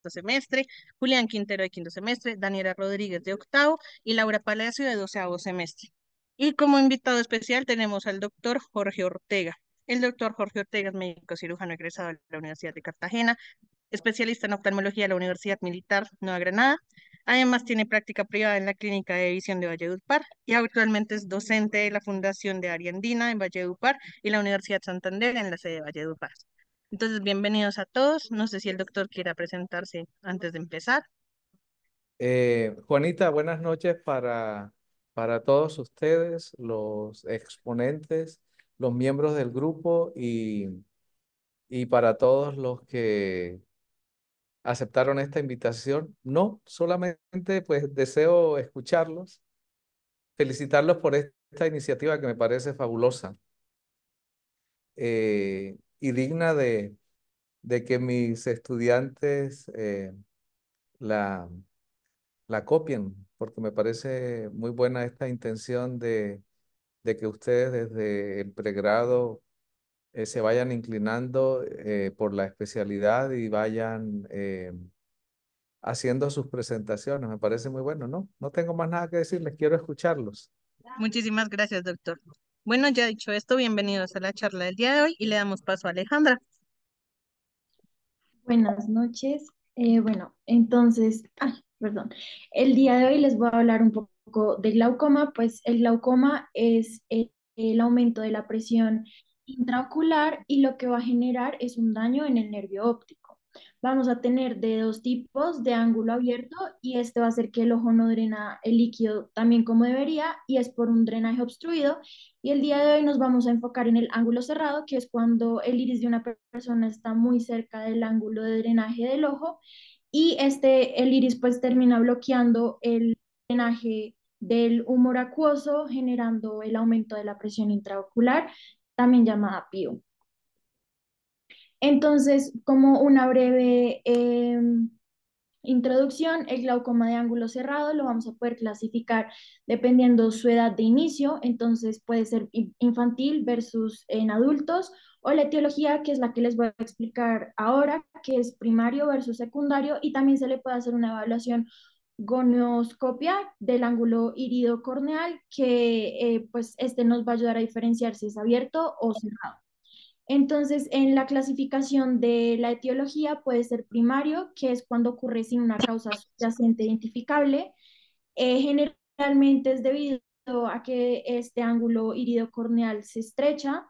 sexto semestre, Julián Quintero de quinto semestre, Daniela Rodríguez de octavo y Laura Palacio de doceavo semestre. Y como invitado especial tenemos al doctor Jorge Ortega. El doctor Jorge Ortega es médico cirujano egresado de la Universidad de Cartagena, especialista en oftalmología de la Universidad Militar Nueva Granada. Además, tiene práctica privada en la Clínica de Visión de Valledupar y actualmente es docente de la Fundación de Ariandina en Valledupar y la Universidad Santander en la sede de Valledupar. Entonces, bienvenidos a todos. No sé si el doctor quiera presentarse antes de empezar. Juanita, buenas noches para todos ustedes, los exponentes, los miembros del grupo y para todos los que aceptaron esta invitación. No, solamente pues deseo escucharlos, felicitarlos por esta iniciativa que me parece fabulosa y digna de que mis estudiantes la, la copien, porque me parece muy buena esta intención de que ustedes desde el pregrado se vayan inclinando por la especialidad y vayan haciendo sus presentaciones. Me parece muy bueno, ¿no? No tengo más nada que decirles, quiero escucharlos. Muchísimas gracias, doctor. Bueno, ya dicho esto, bienvenidos a la charla del día de hoy y le damos paso a Alejandra. Buenas noches. Bueno, entonces, perdón. El día de hoy les voy a hablar un poco de glaucoma, pues el glaucoma es el aumento de la presión intraocular y lo que va a generar es un daño en el nervio óptico. Vamos a tener de dos tipos, de ángulo abierto y este va a hacer que el ojo no drena el líquido también como debería y es por un drenaje obstruido y el día de hoy nos vamos a enfocar en el ángulo cerrado, que es cuando el iris de una persona está muy cerca del ángulo de drenaje del ojo y el iris pues termina bloqueando el drenaje del humor acuoso, generando el aumento de la presión intraocular, también llamada PIO. Entonces, como una breve introducción, el glaucoma de ángulo cerrado lo vamos a poder clasificar dependiendo su edad de inicio, entonces puede ser infantil versus en adultos, o la etiología, que es la que les voy a explicar ahora, que es primario versus secundario, y también se le puede hacer una evaluación gonioscopia del ángulo irido corneal, que pues este nos va a ayudar a diferenciar si es abierto o cerrado. Entonces, en la clasificación de la etiología puede ser primario, que es cuando ocurre sin una causa subyacente identificable. Generalmente es debido a que este ángulo iridocorneal se estrecha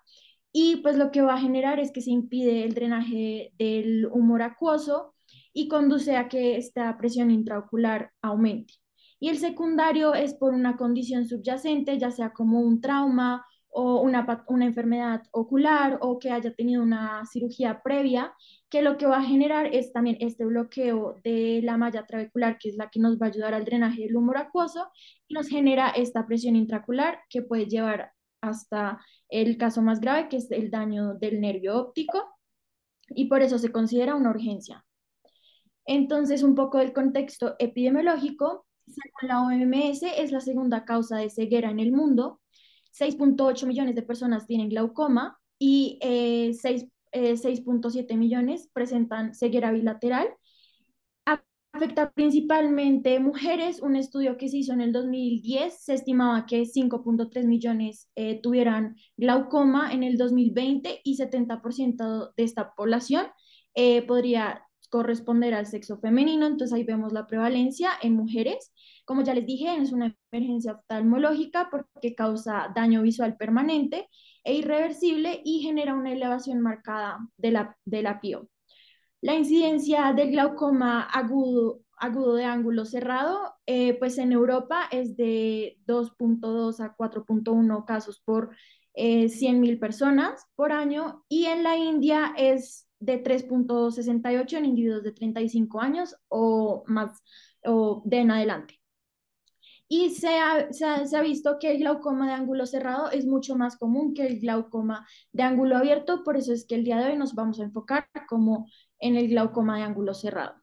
y pues lo que va a generar es que se impide el drenaje del humor acuoso y conduce a que esta presión intraocular aumente. Y el secundario es por una condición subyacente, ya sea como un trauma o una enfermedad ocular o que haya tenido una cirugía previa, que lo que va a generar es también este bloqueo de la malla trabecular, que es la que nos va a ayudar al drenaje del humor acuoso, y nos genera esta presión intraocular que puede llevar hasta el caso más grave, que es el daño del nervio óptico, y por eso se considera una urgencia. Entonces, un poco del contexto epidemiológico, según la OMS, es la segunda causa de ceguera en el mundo. 6.8 millones de personas tienen glaucoma y 6.7 millones presentan ceguera bilateral. Afecta principalmente mujeres. Un estudio que se hizo en el 2010 se estimaba que 5.3 millones tuvieran glaucoma en el 2020 y 70% de esta población podría corresponder al sexo femenino. Entonces ahí vemos la prevalencia en mujeres. Como ya les dije, es una emergencia oftalmológica porque causa daño visual permanente e irreversible y genera una elevación marcada de la PIO. La incidencia del glaucoma agudo de ángulo cerrado, pues en Europa es de 2.2 a 4.1 casos por 100.000 personas por año y en la India es de 3.68 en individuos de 35 años o más o de en adelante. Y se ha visto que el glaucoma de ángulo cerrado es mucho más común que el glaucoma de ángulo abierto, por eso es que el día de hoy nos vamos a enfocar como en el glaucoma de ángulo cerrado.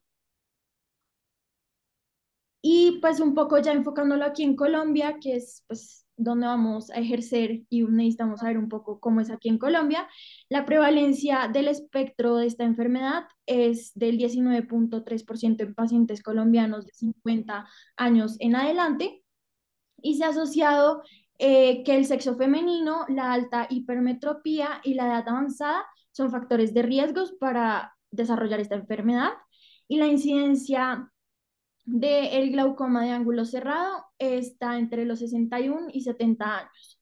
Y pues un poco ya enfocándolo aquí en Colombia, que es pues donde vamos a ejercer y necesitamos saber un poco cómo es aquí en Colombia. La prevalencia del espectro de esta enfermedad es del 19,3% en pacientes colombianos de 50 años en adelante y se ha asociado que el sexo femenino, la alta hipermetropía y la edad avanzada son factores de riesgos para desarrollar esta enfermedad y la incidencia del glaucoma de ángulo cerrado está entre los 61 y 70 años.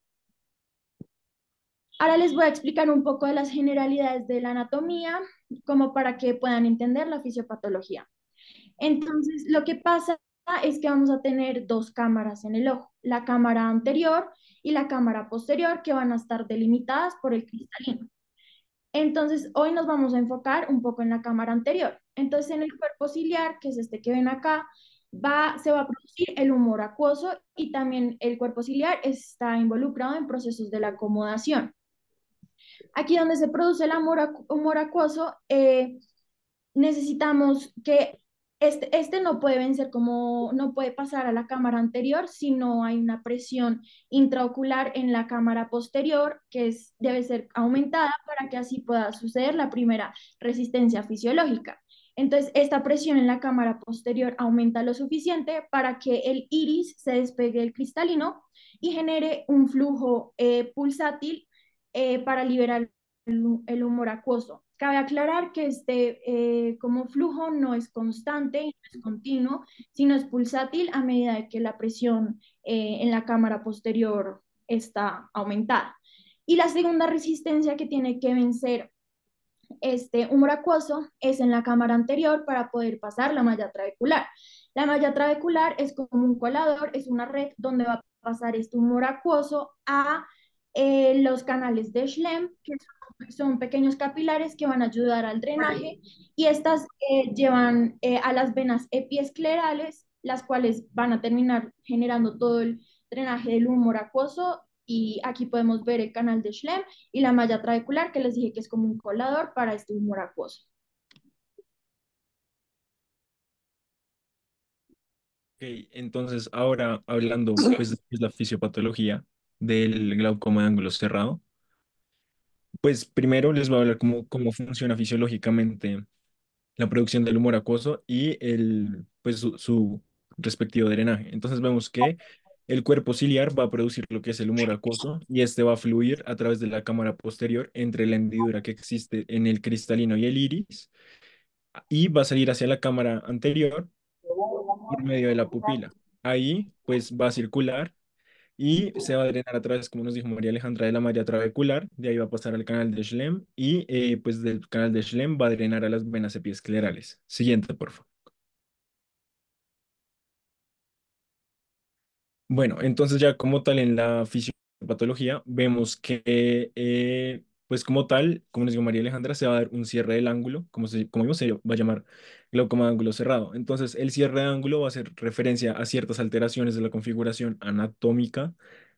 Ahora les voy a explicar un poco de las generalidades de la anatomía, como para que puedan entender la fisiopatología. Entonces, lo que pasa es que vamos a tener dos cámaras en el ojo, la cámara anterior y la cámara posterior, que van a estar delimitadas por el cristalino. Entonces, hoy nos vamos a enfocar un poco en la cámara anterior. Entonces, en el cuerpo ciliar, que es este que ven acá, se va a producir el humor acuoso y también el cuerpo ciliar está involucrado en procesos de la acomodación. Aquí donde se produce el humor acuoso, necesitamos que este no puede vencer como, no puede pasar a la cámara anterior si no hay una presión intraocular en la cámara posterior debe ser aumentada para que así pueda suceder la primera resistencia fisiológica. Entonces, esta presión en la cámara posterior aumenta lo suficiente para que el iris se despegue del cristalino y genere un flujo pulsátil para liberar el humor acuoso. Cabe aclarar que como flujo no es constante y no es continuo, sino es pulsátil a medida que la presión en la cámara posterior está aumentada. Y la segunda resistencia que tiene que vencer este humor acuoso es en la cámara anterior para poder pasar la malla trabecular. La malla trabecular es como un colador, es una red donde va a pasar este humor acuoso a los canales de Schlemm, que son pequeños capilares que van a ayudar al drenaje y estas llevan a las venas epiesclerales, las cuales van a terminar generando todo el drenaje del humor acuoso y aquí podemos ver el canal de Schlemm y la malla trabecular que les dije que es como un colador para este humor acuoso. Ok, entonces ahora hablando pues de la fisiopatología del glaucoma de ángulo cerrado, pues primero les voy a hablar cómo funciona fisiológicamente la producción del humor acuoso y pues su respectivo drenaje. Entonces vemos que el cuerpo ciliar va a producir lo que es el humor acuoso y este va a fluir a través de la cámara posterior entre la hendidura que existe en el cristalino y el iris y va a salir hacia la cámara anterior por medio de la pupila. Ahí pues va a circular y se va a drenar a través, como nos dijo María Alejandra, de la malla trabecular, de ahí va a pasar al canal de Schlemm y pues del canal de Schlemm va a drenar a las venas epiesclerales. Siguiente, por favor. Bueno, entonces ya como tal en la fisiopatología vemos que pues como tal, como nos dijo María Alejandra, se va a dar un cierre del ángulo, como vimos, se va a llamar glaucoma de ángulo cerrado. Entonces el cierre de ángulo va a hacer referencia a ciertas alteraciones de la configuración anatómica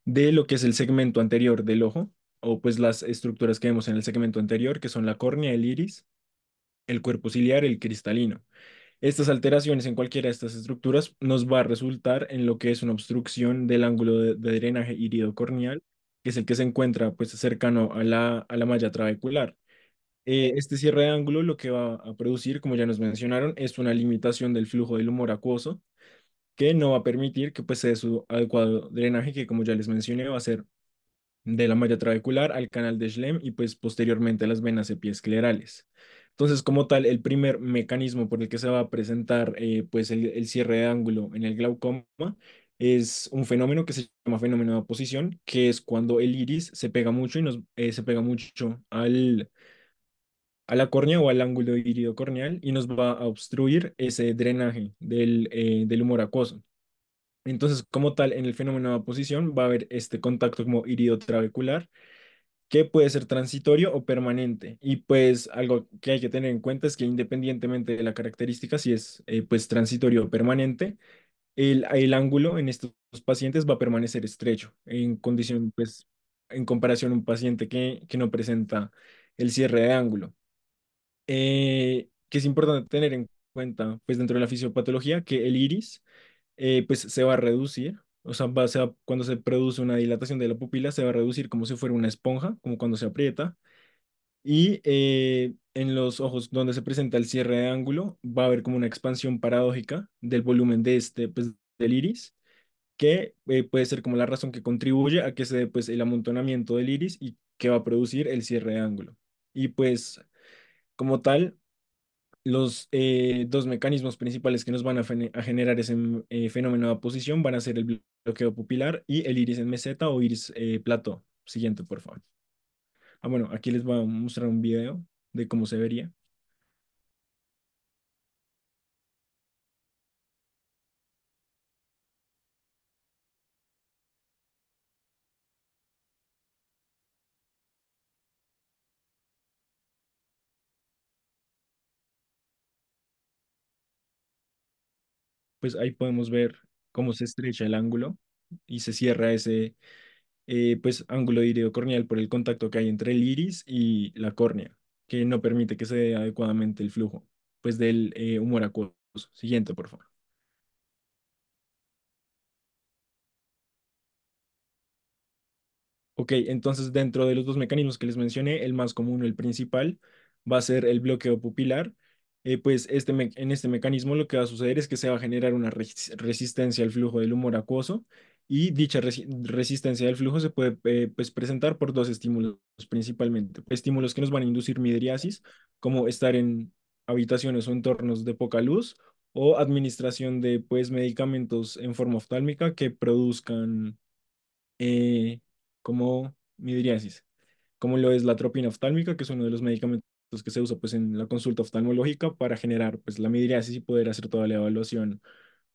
de lo que es el segmento anterior del ojo, o pues las estructuras que vemos en el segmento anterior, que son la córnea, el iris, el cuerpo ciliar, el cristalino. Estas alteraciones en cualquiera de estas estructuras nos va a resultar en lo que es una obstrucción del ángulo de drenaje iridocorneal, que es el que se encuentra pues cercano a la malla trabecular. Este cierre de ángulo lo que va a producir, como ya nos mencionaron, es una limitación del flujo del humor acuoso, que no va a permitir que pues se dé su adecuado drenaje, que como ya les mencioné va a ser de la malla trabecular al canal de Schlemm y pues posteriormente a las venas epiesclerales. Entonces, como tal, el primer mecanismo por el que se va a presentar pues el cierre de ángulo en el glaucoma es un fenómeno que se llama fenómeno de oposición, que es cuando el iris se pega mucho y se pega mucho a la córnea o al ángulo iridocorneal y nos va a obstruir ese drenaje del humor acuoso. Entonces, como tal, en el fenómeno de oposición va a haber este contacto como iridotrabecular que puede ser transitorio o permanente. Y pues algo que hay que tener en cuenta es que independientemente de la característica, si es pues transitorio o permanente, el ángulo en estos pacientes va a permanecer estrecho en condición, pues, en comparación a un paciente que no presenta el cierre de ángulo. Que es importante tener en cuenta, pues dentro de la fisiopatología, que el iris pues se va a reducir O sea, cuando se produce una dilatación de la pupila, se va a reducir como si fuera una esponja, como cuando se aprieta. Y en los ojos donde se presenta el cierre de ángulo, va a haber como una expansión paradójica del volumen de pues, del iris, que puede ser como la razón que contribuye a que se dé pues, el amontonamiento del iris y que va a producir el cierre de ángulo. Y pues, como tal, los dos mecanismos principales que nos van a generar ese fenómeno de oposición van a ser el bloqueo pupilar y el iris en meseta o iris plató. Siguiente, por favor. Ah, bueno, aquí les voy a mostrar un video de cómo se vería. Pues ahí podemos ver cómo se estrecha el ángulo y se cierra ese pues ángulo iridocorneal por el contacto que hay entre el iris y la córnea, que no permite que se dé adecuadamente el flujo pues del humor acuoso. Siguiente, por favor. Ok, entonces dentro de los dos mecanismos que les mencioné, el más común, el principal, va a ser el bloqueo pupilar. Pues en este mecanismo lo que va a suceder es que se va a generar una resistencia al flujo del humor acuoso y dicha resistencia del flujo se puede pues presentar por dos estímulos principalmente. Estímulos que nos van a inducir midriasis, como estar en habitaciones o entornos de poca luz o administración de pues medicamentos en forma oftálmica que produzcan eh, como midriasis, como lo es la atropina oftálmica, que es uno de los medicamentos que se usa pues, en la consulta oftalmológica para generar pues, la midriasis y poder hacer toda la evaluación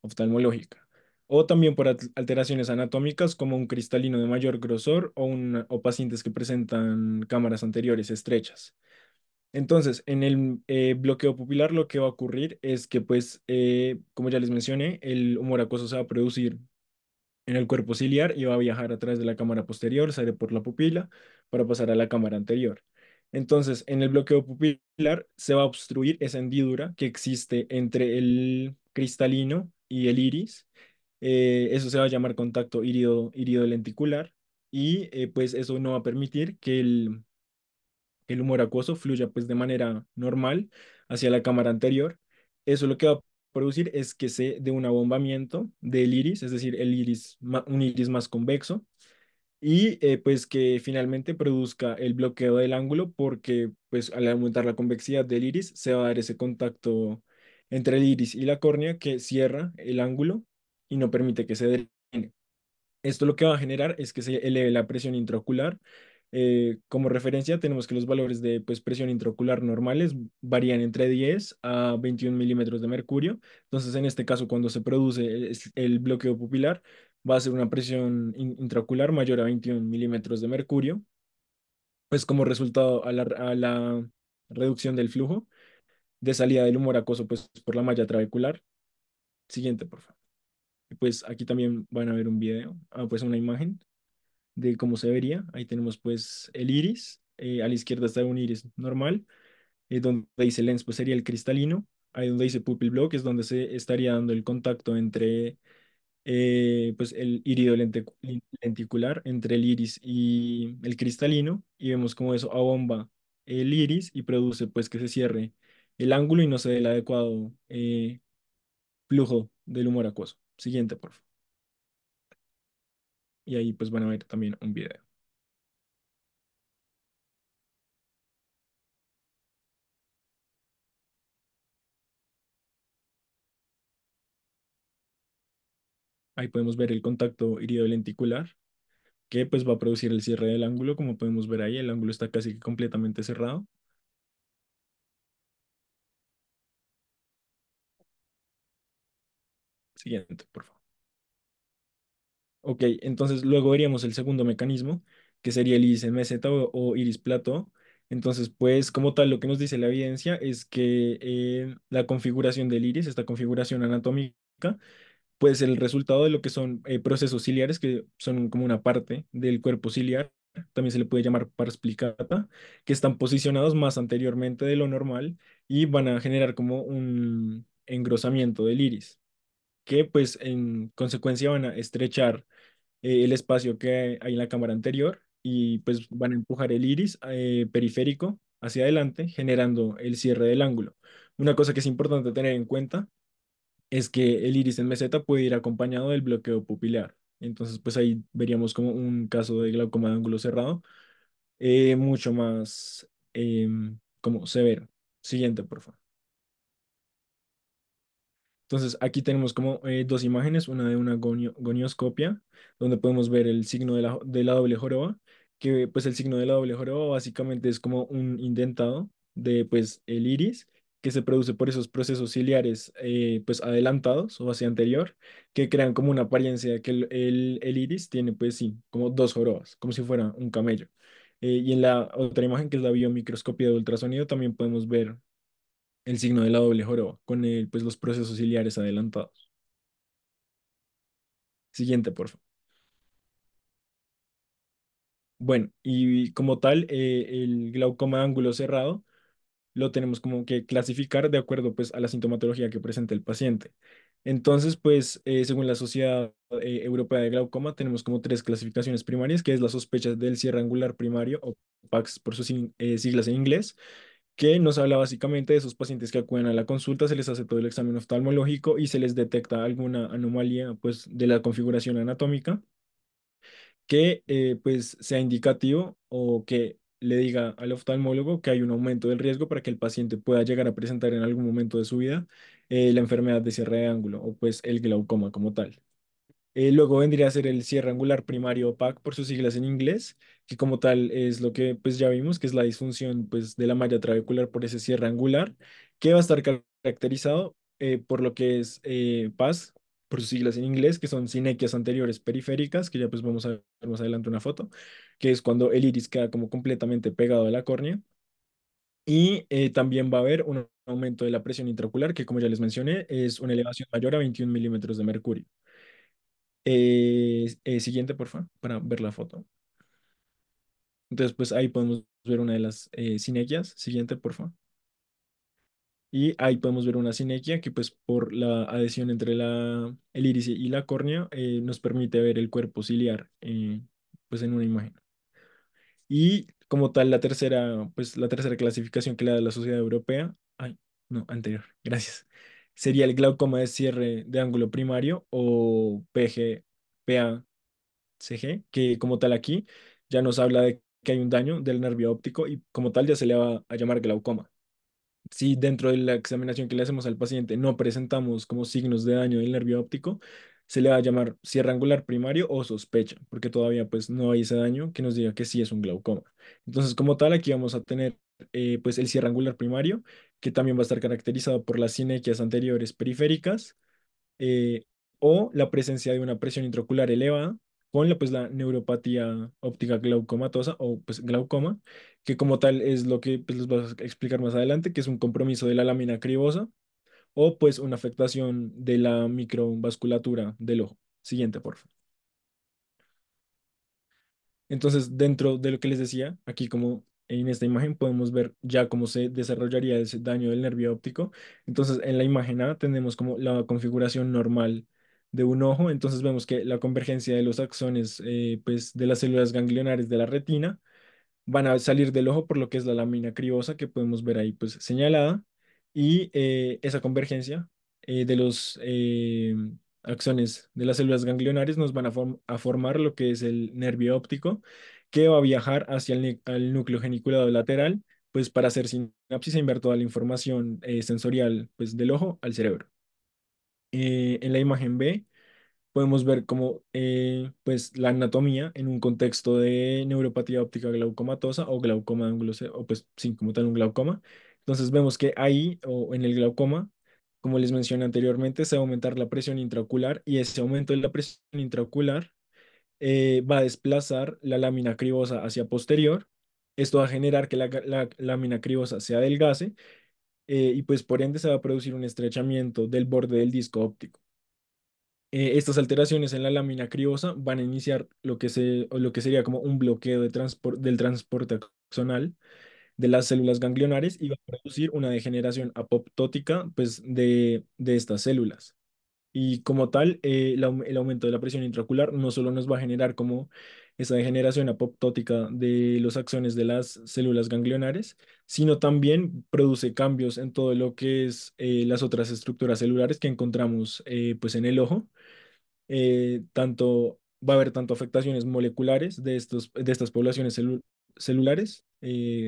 oftalmológica. O también por alteraciones anatómicas como un cristalino de mayor grosor o pacientes que presentan cámaras anteriores estrechas. Entonces, en el bloqueo pupilar lo que va a ocurrir es que, pues, como ya les mencioné, el humor acuoso se va a producir en el cuerpo ciliar y va a viajar a través de la cámara posterior, sale por la pupila para pasar a la cámara anterior. Entonces, en el bloqueo pupilar se va a obstruir esa hendidura que existe entre el cristalino y el iris. Eso se va a llamar contacto irido-lenticular y pues eso no va a permitir que el humor acuoso fluya pues de manera normal hacia la cámara anterior. Eso lo que va a producir es que se dé un abombamiento del iris, es decir, un iris más convexo, y pues que finalmente produzca el bloqueo del ángulo porque pues al aumentar la convexidad del iris se va a dar ese contacto entre el iris y la córnea que cierra el ángulo y no permite que se drene. Esto lo que va a generar es que se eleve la presión intraocular. Como referencia, tenemos que los valores de pues, presión intraocular normales varían entre 10 a 21 milímetros de mercurio. Entonces, en este caso, cuando se produce el bloqueo pupilar, va a ser una presión intraocular mayor a 21 milímetros de mercurio, pues como resultado a la reducción del flujo de salida del humor acuoso pues, por la malla trabecular. Siguiente, por favor. Y pues aquí también van a ver un video, pues una imagen de cómo se vería. Ahí tenemos pues el iris. A la izquierda está un iris normal. Donde dice lens pues sería el cristalino. Ahí donde dice pupil block es donde se estaría dando el contacto entre pues el irido lenticular, entre el iris y el cristalino. Y vemos cómo eso abomba el iris y produce pues que se cierre el ángulo y no se dé el adecuado flujo del humor acuoso. Siguiente, por favor. Y ahí pues van a ver también un video. Ahí podemos ver el contacto irido-lenticular, que pues va a producir el cierre del ángulo. Como podemos ver ahí, el ángulo está casi que completamente cerrado. Siguiente, por favor. Ok, entonces luego veríamos el segundo mecanismo, que sería el iris meseta o iris plató. Entonces, pues como tal, lo que nos dice la evidencia es que la configuración del iris, esta configuración anatómica, puede ser el resultado de lo que son procesos ciliares, que son como una parte del cuerpo ciliar, también se le puede llamar pars plicata, que están posicionados más anteriormente de lo normal y van a generar como un engrosamiento del iris. que pues en consecuencia van a estrechar el espacio que hay en la cámara anterior y pues van a empujar el iris periférico hacia adelante, generando el cierre del ángulo. Una cosa que es importante tener en cuenta es que el iris en meseta puede ir acompañado del bloqueo pupilar. Entonces, pues ahí veríamos como un caso de glaucoma de ángulo cerrado, mucho más como severo. Siguiente, por favor. Entonces, aquí tenemos como dos imágenes, una de una gonioscopia, donde podemos ver el signo de la doble joroba, que pues el signo de la doble joroba básicamente es como un indentado de pues el iris, que se produce por esos procesos ciliares pues adelantados o hacia anterior, que crean como una apariencia de que el iris tiene pues sí, como dos jorobas, como si fuera un camello. Y en la otra imagen, que es la biomicroscopía de ultrasonido, también podemos ver el signo de la doble joroba, con pues, los procesos ciliares adelantados. Siguiente, por favor. Bueno, y como tal, el glaucoma de ángulo cerrado lo tenemos como que clasificar de acuerdo pues, a la sintomatología que presenta el paciente. Entonces, pues, según la Sociedad Europea de Glaucoma, tenemos como tres clasificaciones primarias, que es la sospecha del cierre angular primario, o PAX por sus siglas en inglés, que nos habla básicamente de esos pacientes que acuden a la consulta, se les hace todo el examen oftalmológico y se les detecta alguna anomalía pues, de la configuración anatómica que pues, sea indicativo o que le diga al oftalmólogo que hay un aumento del riesgo para que el paciente pueda llegar a presentar en algún momento de su vida la enfermedad de cierre de ángulo o pues el glaucoma como tal. Luego vendría a ser el cierre angular primario PAC por sus siglas en inglés, que como tal es lo que pues ya vimos, que es la disfunción pues de la malla trabecular por ese cierre angular, que va a estar caracterizado por lo que es PAS por sus siglas en inglés, que son sinequias anteriores periféricas, que ya pues vamos a ver más adelante una foto, que es cuando el iris queda como completamente pegado a la córnea. Y también va a haber un aumento de la presión intraocular, que como ya les mencioné, es una elevación mayor a 21 milímetros de mercurio. Siguiente, por favor, para ver la foto. Entonces, pues ahí podemos ver una de las sinequias. Siguiente, por favor. Y ahí podemos ver una sinequia que, pues, por la adhesión entre el iris y la córnea, nos permite ver el cuerpo ciliar, pues, en una imagen. Y como tal, la tercera clasificación que le da la Sociedad Europea, ay, no, anterior, gracias, sería el glaucoma de cierre de ángulo primario o PA CG, que como tal aquí ya nos habla de que hay un daño del nervio óptico y como tal ya se le va a llamar glaucoma. Si dentro de la examinación que le hacemos al paciente no presentamos como signos de daño del nervio óptico, se le va a llamar cierre angular primario o sospecha, porque todavía pues no hay ese daño que nos diga que sí es un glaucoma. Entonces, como tal, aquí vamos a tener pues el cierre angular primario, que también va a estar caracterizado por las sinequias anteriores periféricas, eh, o la presencia de una presión intraocular elevada con pues, la neuropatía óptica glaucomatosa o pues, glaucoma, que como tal es lo que pues, les voy a explicar más adelante, que es un compromiso de la lámina cribosa o pues una afectación de la microvasculatura del ojo. Siguiente, por favor. Entonces, dentro de lo que les decía, aquí como en esta imagen podemos ver ya cómo se desarrollaría ese daño del nervio óptico. Entonces, en la imagen A tenemos como la configuración normal de un ojo. Entonces, vemos que la convergencia de los axones pues, de las células ganglionares de la retina van a salir del ojo por lo que es la lámina cribosa que podemos ver ahí pues señalada y esa convergencia de los axones de las células ganglionares nos van a formar lo que es el nervio óptico que va a viajar hacia al núcleo geniculado lateral pues para hacer sinapsis e enviar toda la información sensorial pues del ojo al cerebro. En la imagen B podemos ver como pues la anatomía en un contexto de neuropatía óptica glaucomatosa o glaucoma de ángulo o pues sí, como tal un glaucoma. Entonces vemos que ahí o en el glaucoma, como les mencioné anteriormente, se va a aumentar la presión intraocular y ese aumento de la presión intraocular va a desplazar la lámina cribosa hacia posterior. Esto va a generar que la lámina cribosa se adelgace y pues por ende se va a producir un estrechamiento del borde del disco óptico. Estas alteraciones en la lámina cribosa van a iniciar o lo que sería como un bloqueo del transporte axonal de las células ganglionares y va a producir una degeneración apoptótica pues, de estas células. Y como tal, el aumento de la presión intraocular no solo nos va a generar como esa degeneración apoptótica de los axones de las células ganglionares, sino también produce cambios en todo lo que es las otras estructuras celulares que encontramos pues en el ojo. Va a haber tanto afectaciones moleculares de estas poblaciones celulares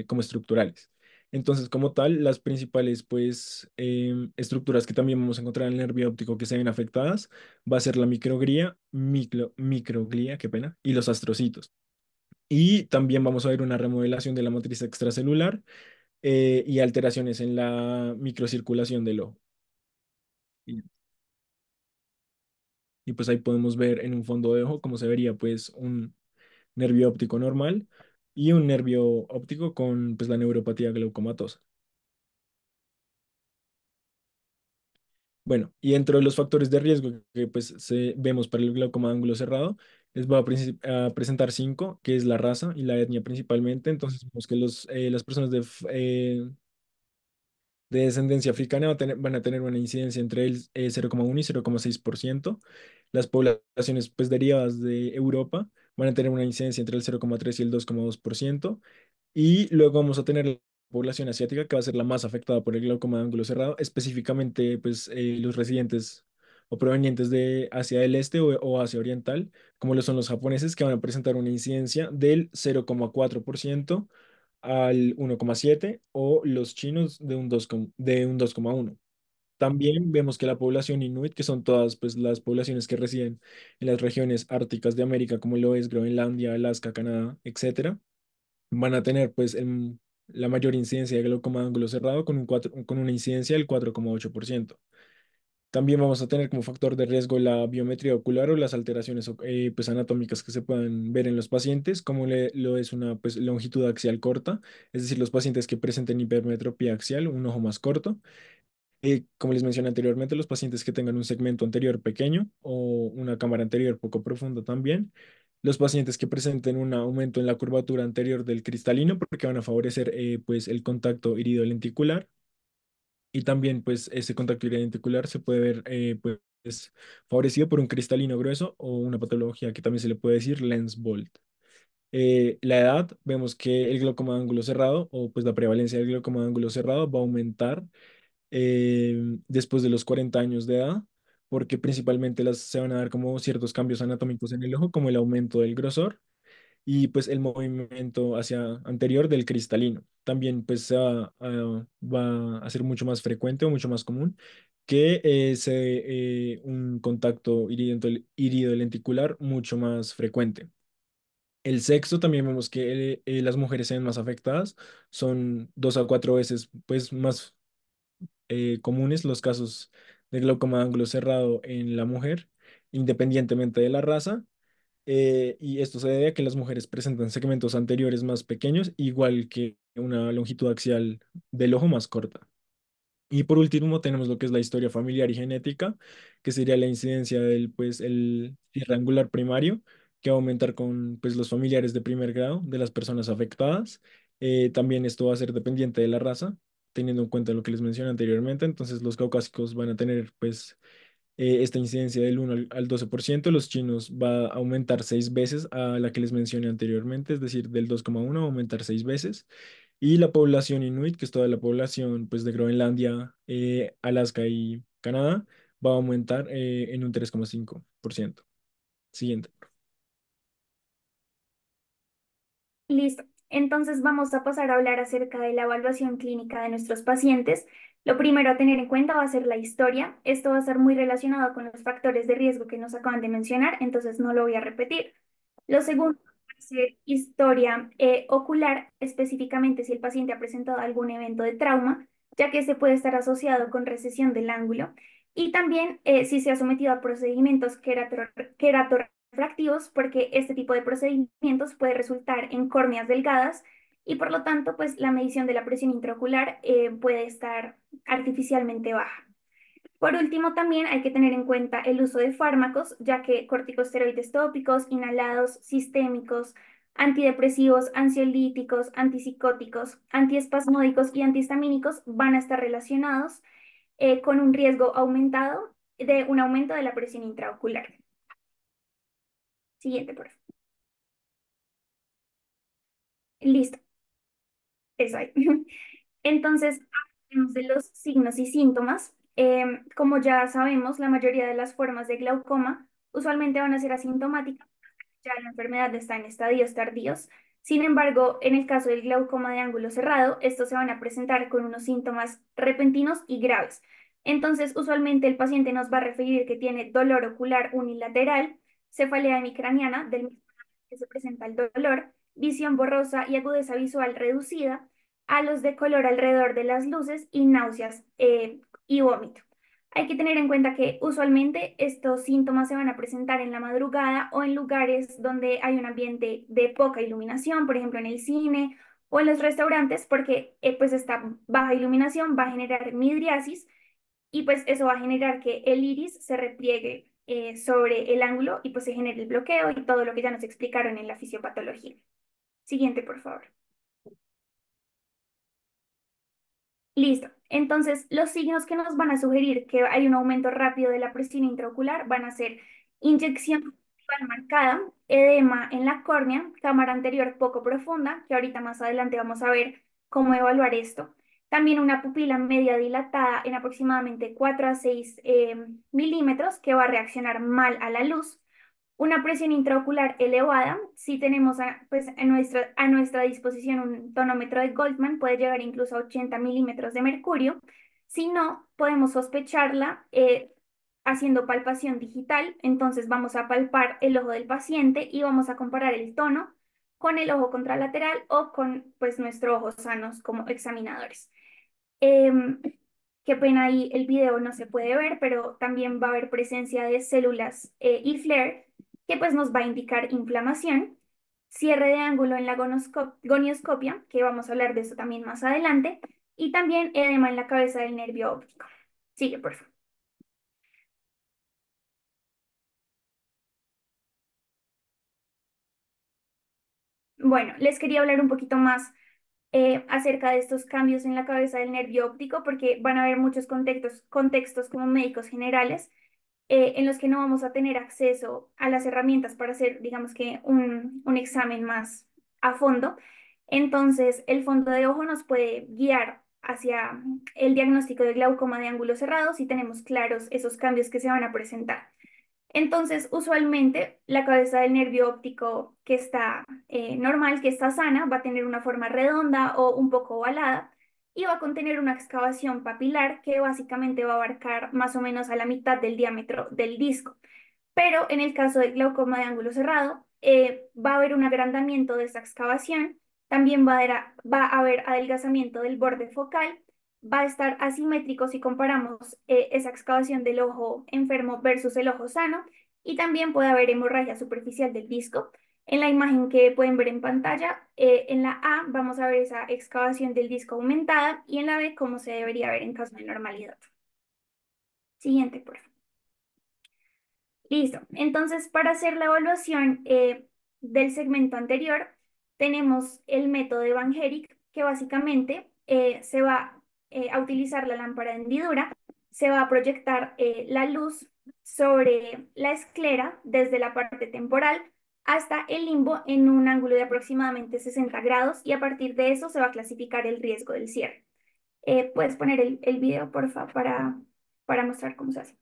como estructurales. Entonces, como tal, las principales pues, estructuras que también vamos a encontrar en el nervio óptico que se ven afectadas va a ser la microglía, qué pena, y los astrocitos. Y también vamos a ver una remodelación de la matriz extracelular y alteraciones en la microcirculación del ojo. Y, y, pues ahí podemos ver en un fondo de ojo cómo se vería pues un nervio óptico normal y un nervio óptico con pues, la neuropatía glaucomatosa. Bueno, y dentro de los factores de riesgo que pues, vemos para el glaucoma de ángulo cerrado, les voy a presentar cinco, que es la raza y la etnia principalmente. Entonces, vemos que las personas de descendencia africana van a tener una incidencia entre el 0,1 y 0,6%. Las poblaciones pues, derivadas de Europa van a tener una incidencia entre el 0,3 y el 2,2%. Y luego vamos a tener la población asiática, que va a ser la más afectada por el glaucoma de ángulo cerrado, específicamente pues, los residentes o provenientes de Asia del Este o Asia Oriental, como lo son los japoneses, que van a presentar una incidencia del 0,4% al 1,7%, o los chinos de un 2,1%. También vemos que la población inuit, que son todas pues, las poblaciones que residen en las regiones árticas de América, como lo es Groenlandia, Alaska, Canadá, etcétera, van a tener pues la mayor incidencia de glaucoma de ángulo cerrado con una incidencia del 4,8%. También vamos a tener como factor de riesgo la biometría ocular o las alteraciones pues, anatómicas que se puedan ver en los pacientes, como lo es una pues, longitud axial corta, es decir, los pacientes que presenten hipermetropía axial, un ojo más corto. Como les mencioné anteriormente, los pacientes que tengan un segmento anterior pequeño o una cámara anterior poco profunda también. Los pacientes que presenten un aumento en la curvatura anterior del cristalino porque van a favorecer pues, el contacto irido-lenticular. Y también pues ese contacto irido-lenticular se puede ver pues, favorecido por un cristalino grueso o una patología que también se le puede decir lens bolt. La edad, vemos que el glaucoma de ángulo cerrado o pues la prevalencia del glaucoma de ángulo cerrado va a aumentar después de los 40 años de edad, porque principalmente se van a dar como ciertos cambios anatómicos en el ojo, como el aumento del grosor y pues el movimiento hacia anterior del cristalino. También pues va a ser mucho más frecuente o mucho más común que un contacto irido-lenticular mucho más frecuente. El sexo también vemos que las mujeres se ven más afectadas, son 2 a 4 veces pues más comunes los casos de glaucoma de ángulo cerrado en la mujer, independientemente de la raza. Y esto se debe a que las mujeres presentan segmentos anteriores más pequeños, igual que una longitud axial del ojo más corta. Y por último tenemos lo que es la historia familiar y genética, que sería la incidencia del pues, el cierre angular primario, que va a aumentar con pues, los familiares de primer grado de las personas afectadas. También esto va a ser dependiente de la raza, teniendo en cuenta lo que les mencioné anteriormente. Entonces los caucásicos van a tener pues, esta incidencia del 1 al 12%. Los chinos va a aumentar 6 veces a la que les mencioné anteriormente, es decir, del 2,1 a aumentar 6 veces. Y la población inuit, que es toda la población pues, de Groenlandia, Alaska y Canadá, va a aumentar en un 3,5%. Siguiente. Listo. Entonces vamos a pasar a hablar acerca de la evaluación clínica de nuestros pacientes. Lo primero a tener en cuenta va a ser la historia. Esto va a ser muy relacionado con los factores de riesgo que nos acaban de mencionar, entonces no lo voy a repetir. Lo segundo va a ser historia ocular, específicamente si el paciente ha presentado algún evento de trauma, ya que este puede estar asociado con recesión del ángulo. Y también si se ha sometido a procedimientos queratorefractivos, porque este tipo de procedimientos puede resultar en córneas delgadas y por lo tanto, pues la medición de la presión intraocular puede estar artificialmente baja. Por último, también hay que tener en cuenta el uso de fármacos, ya que corticosteroides tópicos, inhalados, sistémicos, antidepresivos, ansiolíticos, antipsicóticos, antiespasmódicos y antihistamínicos van a estar relacionados con un riesgo aumentado de un aumento de la presión intraocular. Siguiente, por favor. Listo, eso ahí. Entonces, hablemos de los signos y síntomas. Como ya sabemos, la mayoría de las formas de glaucoma usualmente van a ser asintomáticas, ya la enfermedad está en estadios tardíos. Sin embargo, en el caso del glaucoma de ángulo cerrado, estos se van a presentar con unos síntomas repentinos y graves. Entonces, usualmente el paciente nos va a referir que tiene dolor ocular unilateral, cefalea hemicraniana, del mismo que se presenta el dolor, visión borrosa y agudeza visual reducida, halos de color alrededor de las luces y náuseas y vómito. Hay que tener en cuenta que usualmente estos síntomas se van a presentar en la madrugada o en lugares donde hay un ambiente de poca iluminación, por ejemplo en el cine o en los restaurantes, porque pues esta baja iluminación va a generar midriasis y pues eso va a generar que el iris se repliegue sobre el ángulo y pues se genere el bloqueo y todo lo que ya nos explicaron en la fisiopatología. Siguiente, por favor. Listo. Entonces, los signos que nos van a sugerir que hay un aumento rápido de la presión intraocular van a ser inyección visual marcada, edema en la córnea, cámara anterior poco profunda, que ahorita más adelante vamos a ver cómo evaluar esto. También una pupila media dilatada en aproximadamente 4 a 6 milímetros que va a reaccionar mal a la luz, una presión intraocular elevada. Si tenemos pues, a nuestra disposición un tonómetro de Goldman, puede llegar incluso a 80 milímetros de mercurio. Si no, podemos sospecharla haciendo palpación digital. Entonces vamos a palpar el ojo del paciente y vamos a comparar el tono con el ojo contralateral o con pues, nuestro ojo sanos como examinadores. Em, Qué pena ahí el video no se puede ver, pero también va a haber presencia de células y flare, que pues nos va a indicar inflamación, cierre de ángulo en la gonioscopia, que vamos a hablar de eso también más adelante, y también edema en la cabeza del nervio óptico. Sigue, por favor. Bueno, les quería hablar un poquito más acerca de estos cambios en la cabeza del nervio óptico, porque van a haber muchos contextos como médicos generales en los que no vamos a tener acceso a las herramientas para hacer, digamos que, un examen más a fondo. Entonces, el fondo de ojo nos puede guiar hacia el diagnóstico de glaucoma de ángulo cerrado si tenemos claros esos cambios que se van a presentar. Entonces, usualmente la cabeza del nervio óptico que está normal, que está sana, va a tener una forma redonda o un poco ovalada y va a contener una excavación papilar que básicamente va a abarcar más o menos a la mitad del diámetro del disco. Pero en el caso del glaucoma de ángulo cerrado, va a haber un agrandamiento de esa excavación, también va a haber adelgazamiento del borde focal, va a estar asimétrico si comparamos esa excavación del ojo enfermo versus el ojo sano, y también puede haber hemorragia superficial del disco. En la imagen que pueden ver en pantalla, en la A vamos a ver esa excavación del disco aumentada y en la B cómo se debería ver en caso de normalidad. Siguiente, por favor. Listo. Entonces, para hacer la evaluación del segmento anterior, tenemos el método de Van Herijk, que básicamente se va a utilizar la lámpara de hendidura, se va a proyectar la luz sobre la esclera desde la parte temporal hasta el limbo en un ángulo de aproximadamente 60 grados y a partir de eso se va a clasificar el riesgo del cierre. ¿Puedes poner el video, porfa, para mostrar cómo se hace?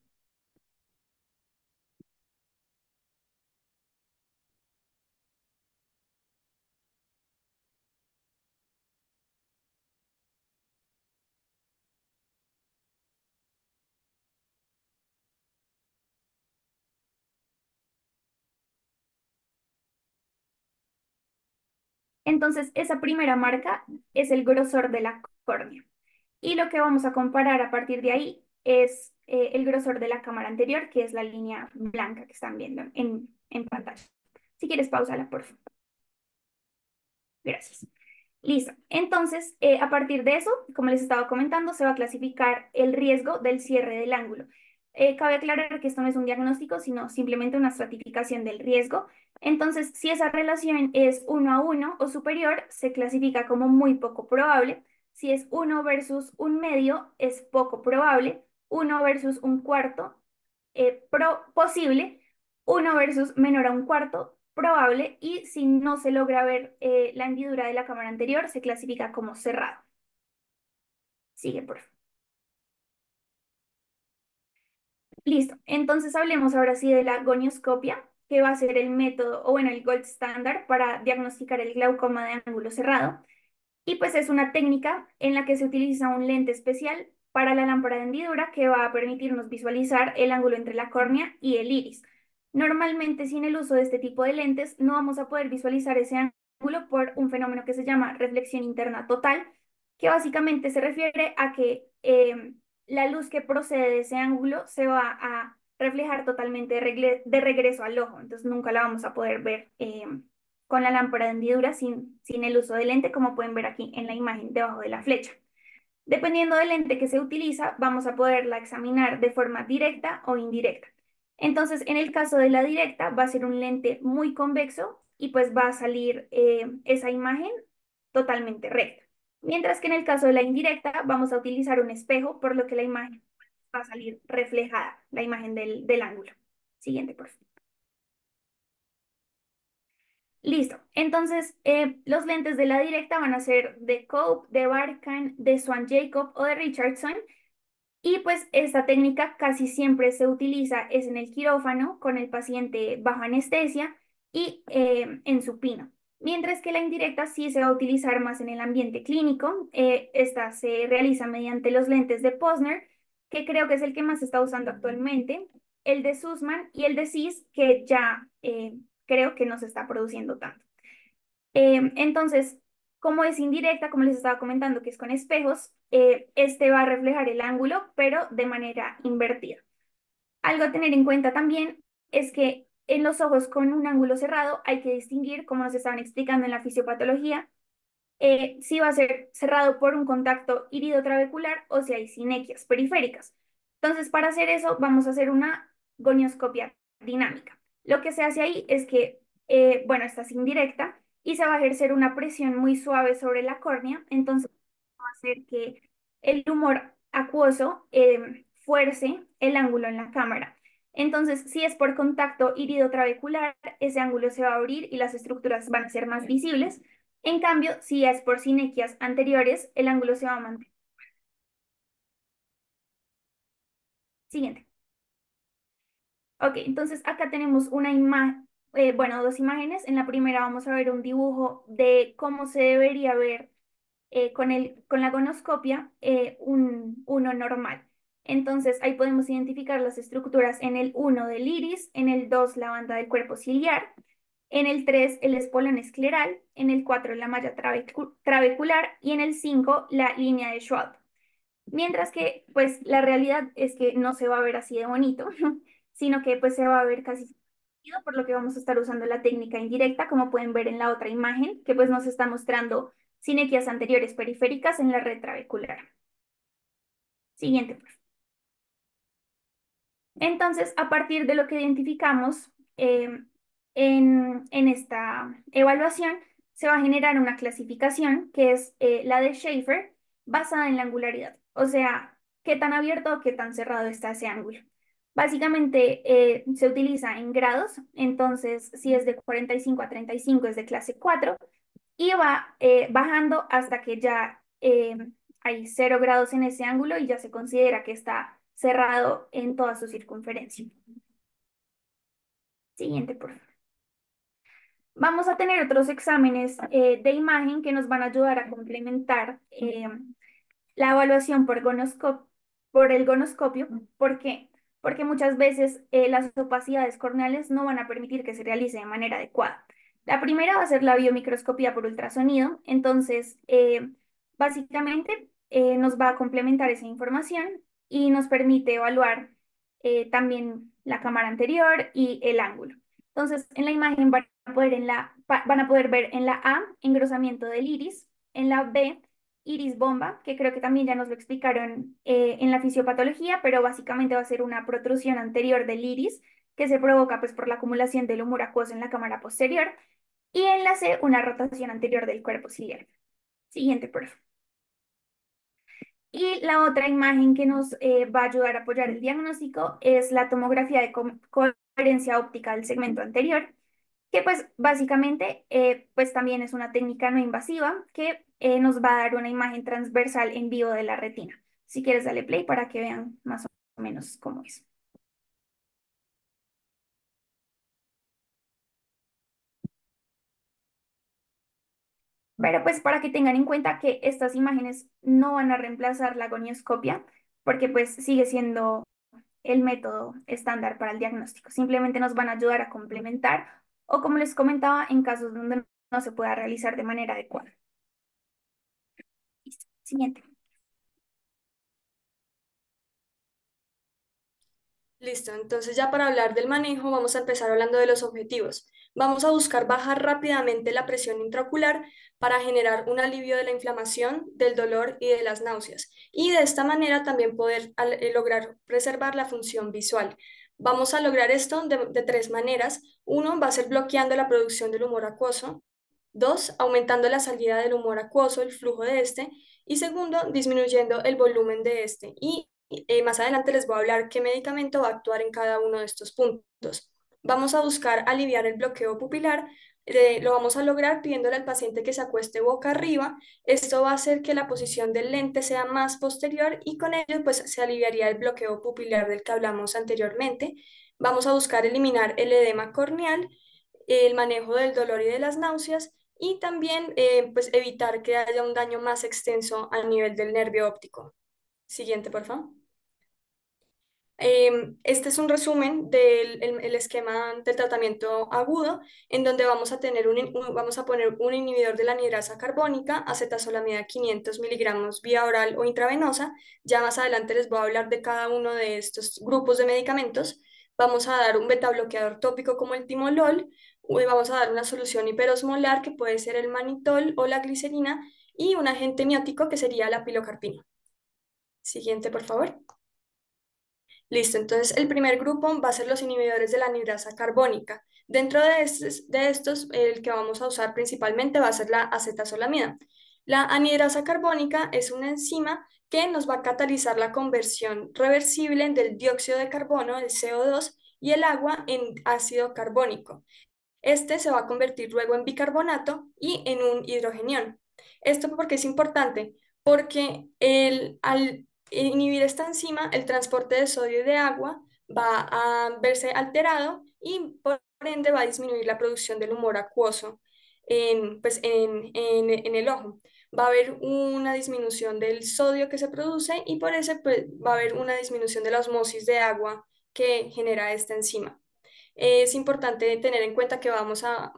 Entonces, esa primera marca es el grosor de la córnea. Y lo que vamos a comparar a partir de ahí es el grosor de la cámara anterior, que es la línea blanca que están viendo en pantalla. Si quieres, pausala, por favor. Gracias. Listo. Entonces, a partir de eso, como les estaba comentando, se va a clasificar el riesgo del cierre del ángulo. Cabe aclarar que esto no es un diagnóstico, sino simplemente una estratificación del riesgo. Entonces, si esa relación es 1 a 1 o superior, se clasifica como muy poco probable. Si es 1 versus un medio, es poco probable. 1 versus un cuarto posible, 1 versus menor a 1/4 probable, y si no se logra ver la hendidura de la cámara anterior, se clasifica como cerrado. Sigue, por favor. Listo, entonces hablemos ahora sí de la gonioscopia, que va a ser el método, o bueno, el gold standard para diagnosticar el glaucoma de ángulo cerrado. Y pues es una técnica en la que se utiliza un lente especial para la lámpara de hendidura que va a permitirnos visualizar el ángulo entre la córnea y el iris. Normalmente, sin el uso de este tipo de lentes, no vamos a poder visualizar ese ángulo por un fenómeno que se llama reflexión interna total, que básicamente se refiere a que la luz que procede de ese ángulo se va a reflejar totalmente de regreso al ojo, entonces nunca la vamos a poder ver con la lámpara de hendidura sin el uso de lente, como pueden ver aquí en la imagen debajo de la flecha. Dependiendo del lente que se utiliza, vamos a poderla examinar de forma directa o indirecta. Entonces, en el caso de la directa, va a ser un lente muy convexo y pues va a salir esa imagen totalmente recta. Mientras que en el caso de la indirecta, vamos a utilizar un espejo, por lo que la imagen va a salir reflejada, la imagen del ángulo. Siguiente, por favor. Listo. Entonces, los lentes de la directa van a ser de Cope, de Barkan, de Swan Jacob o de Richardson. Y pues esta técnica casi siempre se utiliza es en el quirófano con el paciente bajo anestesia y en supino. Mientras que la indirecta sí se va a utilizar más en el ambiente clínico. Esta se realiza mediante los lentes de Posner, que creo que es el que más se está usando actualmente, el de Sussman y el de Zeiss, que ya creo que no se está produciendo tanto. Entonces, como es indirecta, como les estaba comentando, que es con espejos, este va a reflejar el ángulo, pero de manera invertida. Algo a tener en cuenta también es que en los ojos con un ángulo cerrado hay que distinguir, como nos estaban explicando en la fisiopatología, si va a ser cerrado por un contacto iridotrabecular o si hay sinequias periféricas. Entonces, para hacer eso, vamos a hacer una gonioscopia dinámica. Lo que se hace ahí es que, bueno, esta es indirecta y se va a ejercer una presión muy suave sobre la córnea, entonces va a hacer que el humor acuoso fuerce el ángulo en la cámara. Entonces, si es por contacto iridotrabecular, ese ángulo se va a abrir y las estructuras van a ser más visibles. En cambio, si es por sinequias anteriores, el ángulo se va a mantener. Siguiente. Ok, entonces acá tenemos una imagen, bueno, dos imágenes. En la primera vamos a ver un dibujo de cómo se debería ver con la gonoscopia uno normal. Entonces ahí podemos identificar las estructuras en el 1 del iris, en el 2 la banda del cuerpo ciliar, en el 3 el espolón escleral, en el 4 la malla trabecular y en el 5 la línea de Schwab. Mientras que pues la realidad es que no se va a ver así de bonito, sino que pues se va a ver casi seguido, por lo que vamos a estar usando la técnica indirecta, como pueden ver en la otra imagen, que pues nos está mostrando sinequias anteriores periféricas en la red trabecular. Siguiente, por favor. Entonces, a partir de lo que identificamos en esta evaluación, se va a generar una clasificación que es la de Schaefer, basada en la angularidad, o sea, qué tan abierto o qué tan cerrado está ese ángulo. Básicamente se utiliza en grados, entonces si es de 45 a 35 es de clase 4 y va bajando hasta que ya hay 0 grados en ese ángulo y ya se considera que está cerrado en toda su circunferencia. Siguiente, por favor. Vamos a tener otros exámenes de imagen que nos van a ayudar a complementar la evaluación por el gonoscopio. ¿Por qué? Porque muchas veces las opacidades corneales no van a permitir que se realice de manera adecuada. La primera va a ser la biomicroscopía por ultrasonido. Entonces, básicamente nos va a complementar esa información y nos permite evaluar también la cámara anterior y el ángulo. Entonces, en la imagen van a poder ver en la A engrosamiento del iris, en la B iris bomba, que creo que también ya nos lo explicaron en la fisiopatología, pero básicamente va a ser una protrusión anterior del iris que se provoca pues por la acumulación del humor acuoso en la cámara posterior, y en la C una rotación anterior del cuerpo ciliar. Siguiente, por favor. Y la otra imagen que nos va a ayudar a apoyar el diagnóstico es la tomografía de coherencia óptica del segmento anterior, que pues básicamente pues también es una técnica no invasiva que nos va a dar una imagen transversal en vivo de la retina. Si quieres, dale play para que vean más o menos cómo es. Pero pues para que tengan en cuenta que estas imágenes no van a reemplazar la gonioscopia, porque pues sigue siendo el método estándar para el diagnóstico. Simplemente nos van a ayudar a complementar o, como les comentaba, en casos donde no se pueda realizar de manera adecuada. Listo. Siguiente. Listo, entonces ya para hablar del manejo vamos a empezar hablando de los objetivos. Vamos a buscar bajar rápidamente la presión intraocular para generar un alivio de la inflamación, del dolor y de las náuseas. Y de esta manera también poder lograr preservar la función visual. Vamos a lograr esto de tres maneras. Uno va a ser bloqueando la producción del humor acuoso. Dos, aumentando la salida del humor acuoso, el flujo de este. Y segundo, disminuyendo el volumen de este. Y más adelante les voy a hablar qué medicamento va a actuar en cada uno de estos puntos. Vamos a buscar aliviar el bloqueo pupilar. Lo vamos a lograr pidiéndole al paciente que se acueste boca arriba. Esto va a hacer que la posición del lente sea más posterior y con ello pues se aliviaría el bloqueo pupilar del que hablamos anteriormente. Vamos a buscar eliminar el edema corneal, el manejo del dolor y de las náuseas y también pues evitar que haya un daño más extenso a nivel del nervio óptico. Siguiente, por favor. Este es un resumen del el esquema del tratamiento agudo, en donde vamos a, vamos a poner un inhibidor de la anhidrasa carbónica, acetazolamida 500 miligramos vía oral o intravenosa. Ya más adelante les voy a hablar de cada uno de estos grupos de medicamentos. Vamos a dar un betabloqueador tópico como el timolol, vamos a dar una solución hiperosmolar que puede ser el manitol o la glicerina y un agente miótico que sería la pilocarpina. Siguiente, por favor. Listo, entonces el primer grupo va a ser los inhibidores de la anhidrasa carbónica. Dentro de estos, el que vamos a usar principalmente va a ser la acetazolamida. La anhidrasa carbónica es una enzima que nos va a catalizar la conversión reversible del dióxido de carbono, el CO2, y el agua en ácido carbónico. Este se va a convertir luego en bicarbonato y en un hidrogenión. ¿Esto porque es importante? Porque al inhibir esta enzima, el transporte de sodio y de agua va a verse alterado y por ende va a disminuir la producción del humor acuoso pues, en el ojo. Va a haber una disminución del sodio que se produce y por eso pues, va a haber una disminución de la osmosis de agua que genera esta enzima. Es importante tener en cuenta que vamos a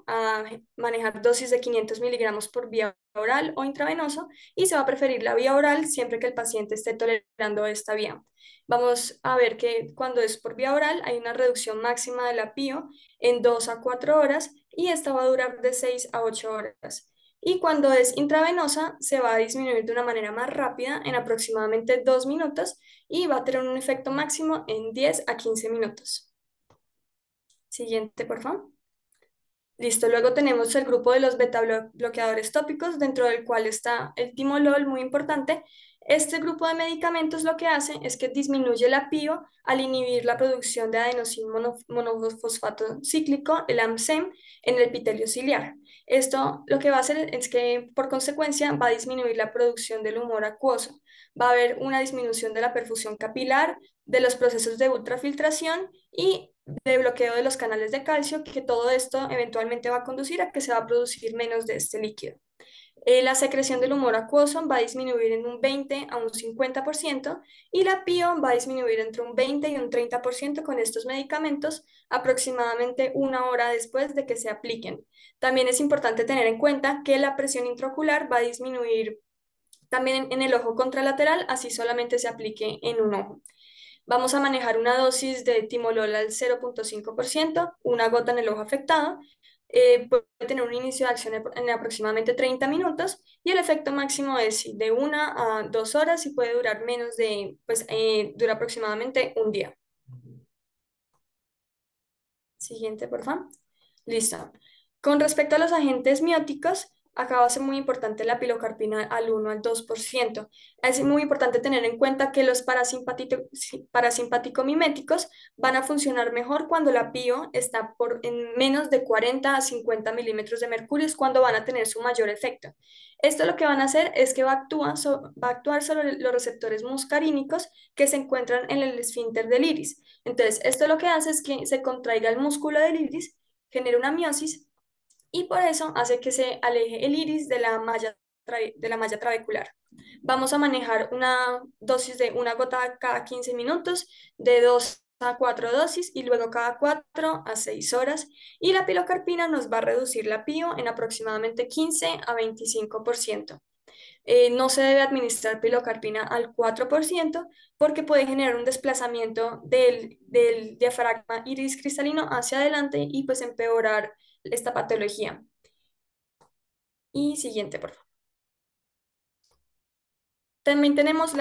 manejar dosis de 500 miligramos por vía oral o intravenoso y se va a preferir la vía oral siempre que el paciente esté tolerando esta vía. Vamos a ver que cuando es por vía oral hay una reducción máxima de la PIO en 2 a 4 horas y esta va a durar de 6 a 8 horas. Y cuando es intravenosa se va a disminuir de una manera más rápida en aproximadamente 2 minutos y va a tener un efecto máximo en 10 a 15 minutos. Siguiente, por favor. Listo, luego tenemos el grupo de los beta bloqueadores tópicos, dentro del cual está el timolol, muy importante. Este grupo de medicamentos lo que hace es que disminuye la PIO al inhibir la producción de adenosín monofosfato cíclico, el AMSEM, en el epitelio ciliar. Esto lo que va a hacer es que, por consecuencia, va a disminuir la producción del humor acuoso. Va a haber una disminución de la perfusión capilar, de los procesos de ultrafiltración y de bloqueo de los canales de calcio, que todo esto eventualmente va a conducir a que se va a producir menos de este líquido. La secreción del humor acuoso va a disminuir en un 20 a un 50% y la PIO va a disminuir entre un 20 y un 30% con estos medicamentos aproximadamente una hora después de que se apliquen. También es importante tener en cuenta que la presión intraocular va a disminuir también en el ojo contralateral, así solamente se aplique en un ojo. Vamos a manejar una dosis de timolol al 0.5%, una gota en el ojo afectado. Puede tener un inicio de acción en aproximadamente 30 minutos y el efecto máximo es de 1 a 2 horas y puede durar menos de, pues dura aproximadamente un día. Siguiente, por favor. Listo. Con respecto a los agentes mióticos, acá va a ser muy importante la pilocarpina al 1 al 2%. Es muy importante tener en cuenta que los parasimpático-miméticos van a funcionar mejor cuando la pio está en menos de 40 a 50 milímetros de mercurio, es cuando van a tener su mayor efecto. Esto lo que van a hacer es que va a actuar sobre los receptores muscarínicos que se encuentran en el esfínter del iris. Entonces, esto lo que hace es que se contraiga el músculo del iris, genera una miosis y por eso hace que se aleje el iris de la malla trabecular. Vamos a manejar una dosis de una gota cada 15 minutos, de 2 a 4 dosis y luego cada 4 a 6 horas. Y la pilocarpina nos va a reducir la pio en aproximadamente 15 a 25%. No se debe administrar pilocarpina al 4% porque puede generar un desplazamiento del diafragma iris cristalino hacia adelante y pues empeorar esta patología. Y siguiente, por favor. Tenemos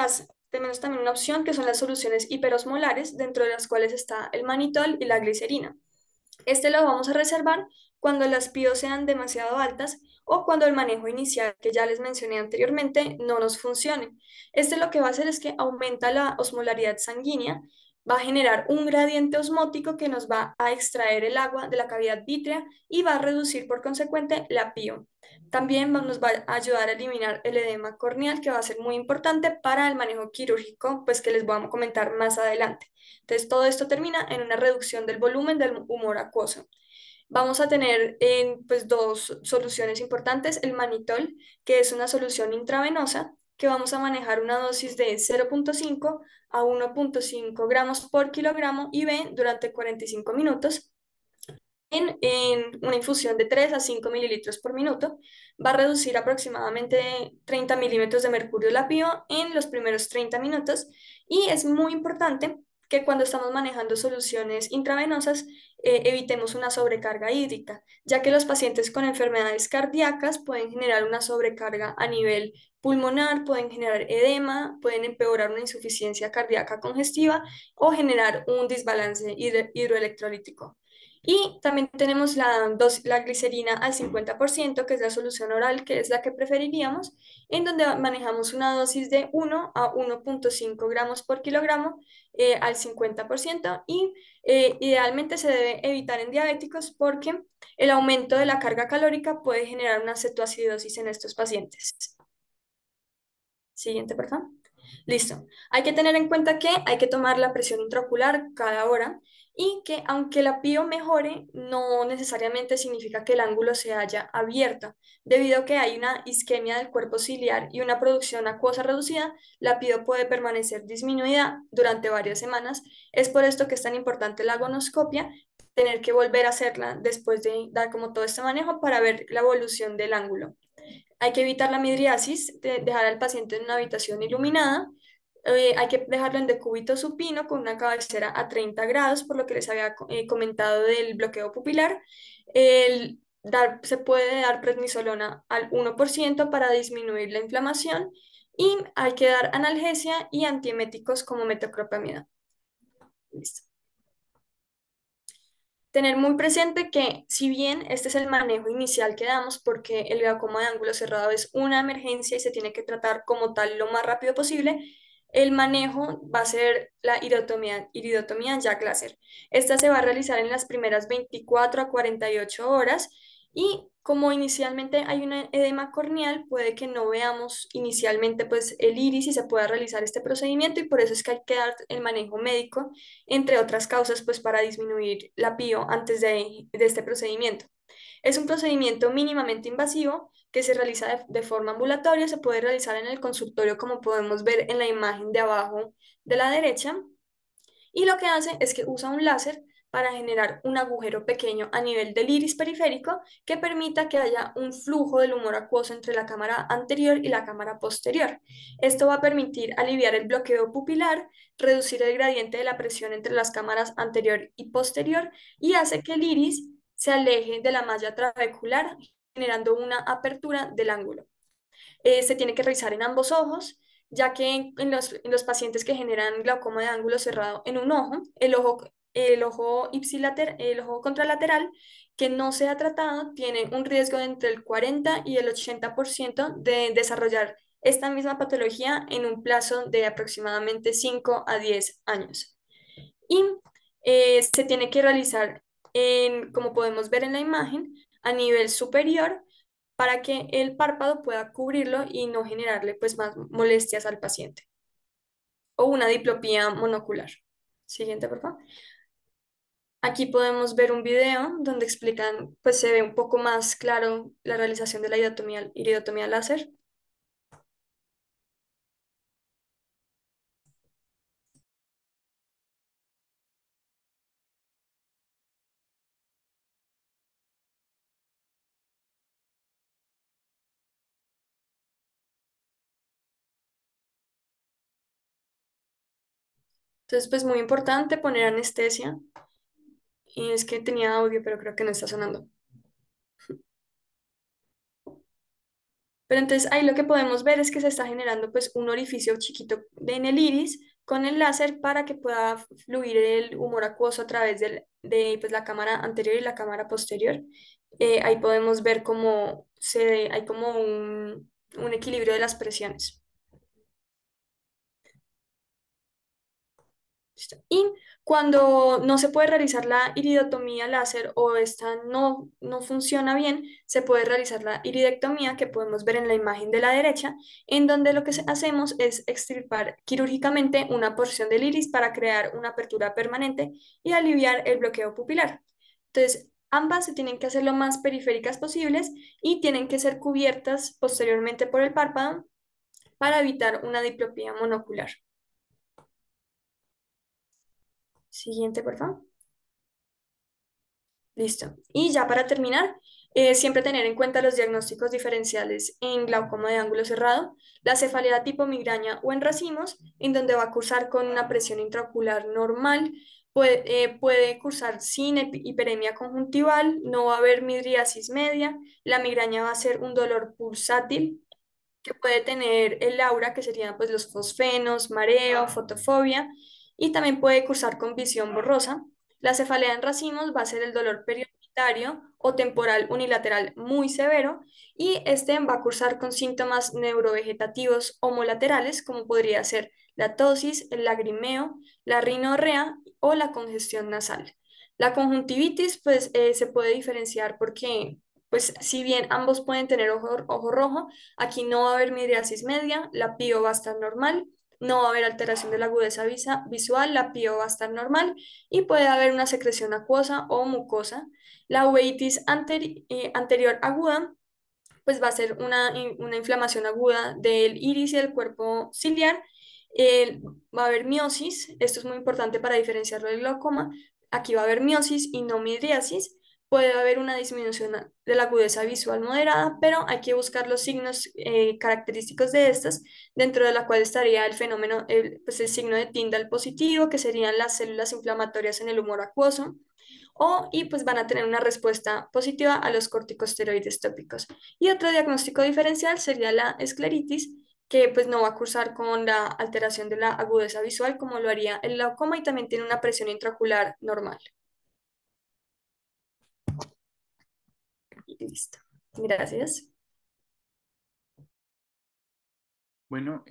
también una opción que son las soluciones hiperosmolares, dentro de las cuales está el manitol y la glicerina. Este lo vamos a reservar cuando las PIO sean demasiado altas o cuando el manejo inicial que ya les mencioné anteriormente no nos funcione. Este lo que va a hacer es que aumenta la osmolaridad sanguínea, va a generar un gradiente osmótico que nos va a extraer el agua de la cavidad vítrea y va a reducir por consecuente la PIO. También nos va a ayudar a eliminar el edema corneal, que va a ser muy importante para el manejo quirúrgico, pues que les voy a comentar más adelante. Entonces, todo esto termina en una reducción del volumen del humor acuoso. Vamos a tener pues, dos soluciones importantes, el manitol, que es una solución intravenosa, que vamos a manejar una dosis de 0,5 a 1,5 gramos por kilogramo IV durante 45 minutos en una infusión de 3 a 5 mililitros por minuto. Va a reducir aproximadamente 30 milímetros de mercurio la pio en los primeros 30 minutos y es muy importante que cuando estamos manejando soluciones intravenosas evitemos una sobrecarga hídrica, ya que los pacientes con enfermedades cardíacas pueden generar una sobrecarga a nivel pulmonar, pueden generar edema, pueden empeorar una insuficiencia cardíaca congestiva o generar un desbalance hidroelectrolítico. Y también tenemos la glicerina al 50%, que es la solución oral, que es la que preferiríamos, en donde manejamos una dosis de 1 a 1,5 gramos por kilogramo al 50% y idealmente se debe evitar en diabéticos porque el aumento de la carga calórica puede generar una cetoacidosis en estos pacientes. Siguiente, por favor. Listo. Hay que tener en cuenta que hay que tomar la presión intraocular cada hora y que aunque la PIO mejore, no necesariamente significa que el ángulo se haya abierto. Debido a que hay una isquemia del cuerpo ciliar y una producción acuosa reducida, la PIO puede permanecer disminuida durante varias semanas. Es por esto que es tan importante la agonoscopia, tener que volver a hacerla después de dar como todo este manejo para ver la evolución del ángulo. Hay que evitar la midriasis, dejar al paciente en una habitación iluminada. Hay que dejarlo en decúbito supino con una cabecera a 30 grados, por lo que les había comentado del bloqueo pupilar. Se puede dar prednisolona al 1% para disminuir la inflamación y hay que dar analgesia y antieméticos como metoclopramida. Listo. Tener muy presente que si bien este es el manejo inicial que damos porque el glaucoma de ángulo cerrado es una emergencia y se tiene que tratar como tal lo más rápido posible, el manejo va a ser la iridotomía Jack láser. Esta se va a realizar en las primeras 24 a 48 horas y como inicialmente hay un edema corneal, puede que no veamos inicialmente pues el iris y se pueda realizar este procedimiento y por eso es que hay que dar el manejo médico, entre otras causas, pues para disminuir la PIO antes de este procedimiento. Es un procedimiento mínimamente invasivo que se realiza de forma ambulatoria, se puede realizar en el consultorio como podemos ver en la imagen de abajo de la derecha y lo que hace es que usa un láser para generar un agujero pequeño a nivel del iris periférico que permita que haya un flujo del humor acuoso entre la cámara anterior y la cámara posterior. Esto va a permitir aliviar el bloqueo pupilar, reducir el gradiente de la presión entre las cámaras anterior y posterior y hace que el iris se aleje de la malla trabecular, generando una apertura del ángulo. Se tiene que realizar en ambos ojos, ya que en los pacientes que generan glaucoma de ángulo cerrado en un ojo, el ojo el ojo contralateral que no sea tratado tiene un riesgo de entre el 40 y el 80% de desarrollar esta misma patología en un plazo de aproximadamente 5 a 10 años. Y se tiene que realizar, como podemos ver en la imagen, a nivel superior para que el párpado pueda cubrirlo y no generarle pues más molestias al paciente. O una diplopía monocular. Siguiente, por favor. Aquí podemos ver un video donde explican, pues se ve un poco más claro la realización de la iridotomía láser. Entonces, pues muy importante poner anestesia. Y es que tenía audio, pero creo que no está sonando. Pero entonces ahí lo que podemos ver es que se está generando pues un orificio chiquito en el iris con el láser para que pueda fluir el humor acuoso a través de pues, la cámara anterior y la cámara posterior. Ahí podemos ver cómo hay como un equilibrio de las presiones. ¿Listo? Y cuando no se puede realizar la iridotomía láser o esta no funciona bien, se puede realizar la iridectomía que podemos ver en la imagen de la derecha, en donde lo que hacemos es extirpar quirúrgicamente una porción del iris para crear una apertura permanente y aliviar el bloqueo pupilar. Entonces, ambas se tienen que hacer lo más periféricas posibles y tienen que ser cubiertas posteriormente por el párpado para evitar una diplopía monocular. Siguiente, por favor. Listo. Y ya para terminar, siempre tener en cuenta los diagnósticos diferenciales en glaucoma de ángulo cerrado, la cefalea tipo migraña o en racimos, en donde va a cursar con una presión intraocular normal, puede cursar sin hiperemia conjuntival, no va a haber midriasis media, la migraña va a ser un dolor pulsátil que puede tener el aura, que serían pues los fosfenos, mareo, fotofobia, y también puede cursar con visión borrosa. La cefalea en racimos va a ser el dolor periodontario o temporal unilateral muy severo y este va a cursar con síntomas neurovegetativos homolaterales como podría ser la tosis, el lagrimeo, la rinorrea o la congestión nasal. La conjuntivitis pues se puede diferenciar porque pues si bien ambos pueden tener ojo rojo, aquí no va a haber midriasis media, la PIO va a estar normal, no va a haber alteración de la agudeza visual, la PIO va a estar normal y puede haber una secreción acuosa o mucosa. La uveitis anterior aguda pues va a ser una inflamación aguda del iris y del cuerpo ciliar. Va a haber miosis, esto es muy importante para diferenciarlo del glaucoma. Aquí va a haber miosis y no midriasis. Puede haber una disminución de la agudeza visual moderada, pero hay que buscar los signos característicos de estas, dentro de la cual estaría el fenómeno, pues el signo de Tyndall positivo, que serían las células inflamatorias en el humor acuoso, y pues van a tener una respuesta positiva a los corticosteroides tópicos. Y otro diagnóstico diferencial sería la escleritis, que pues no va a cursar con la alteración de la agudeza visual como lo haría el glaucoma y también tiene una presión intraocular normal. Y listo. Gracias. Bueno,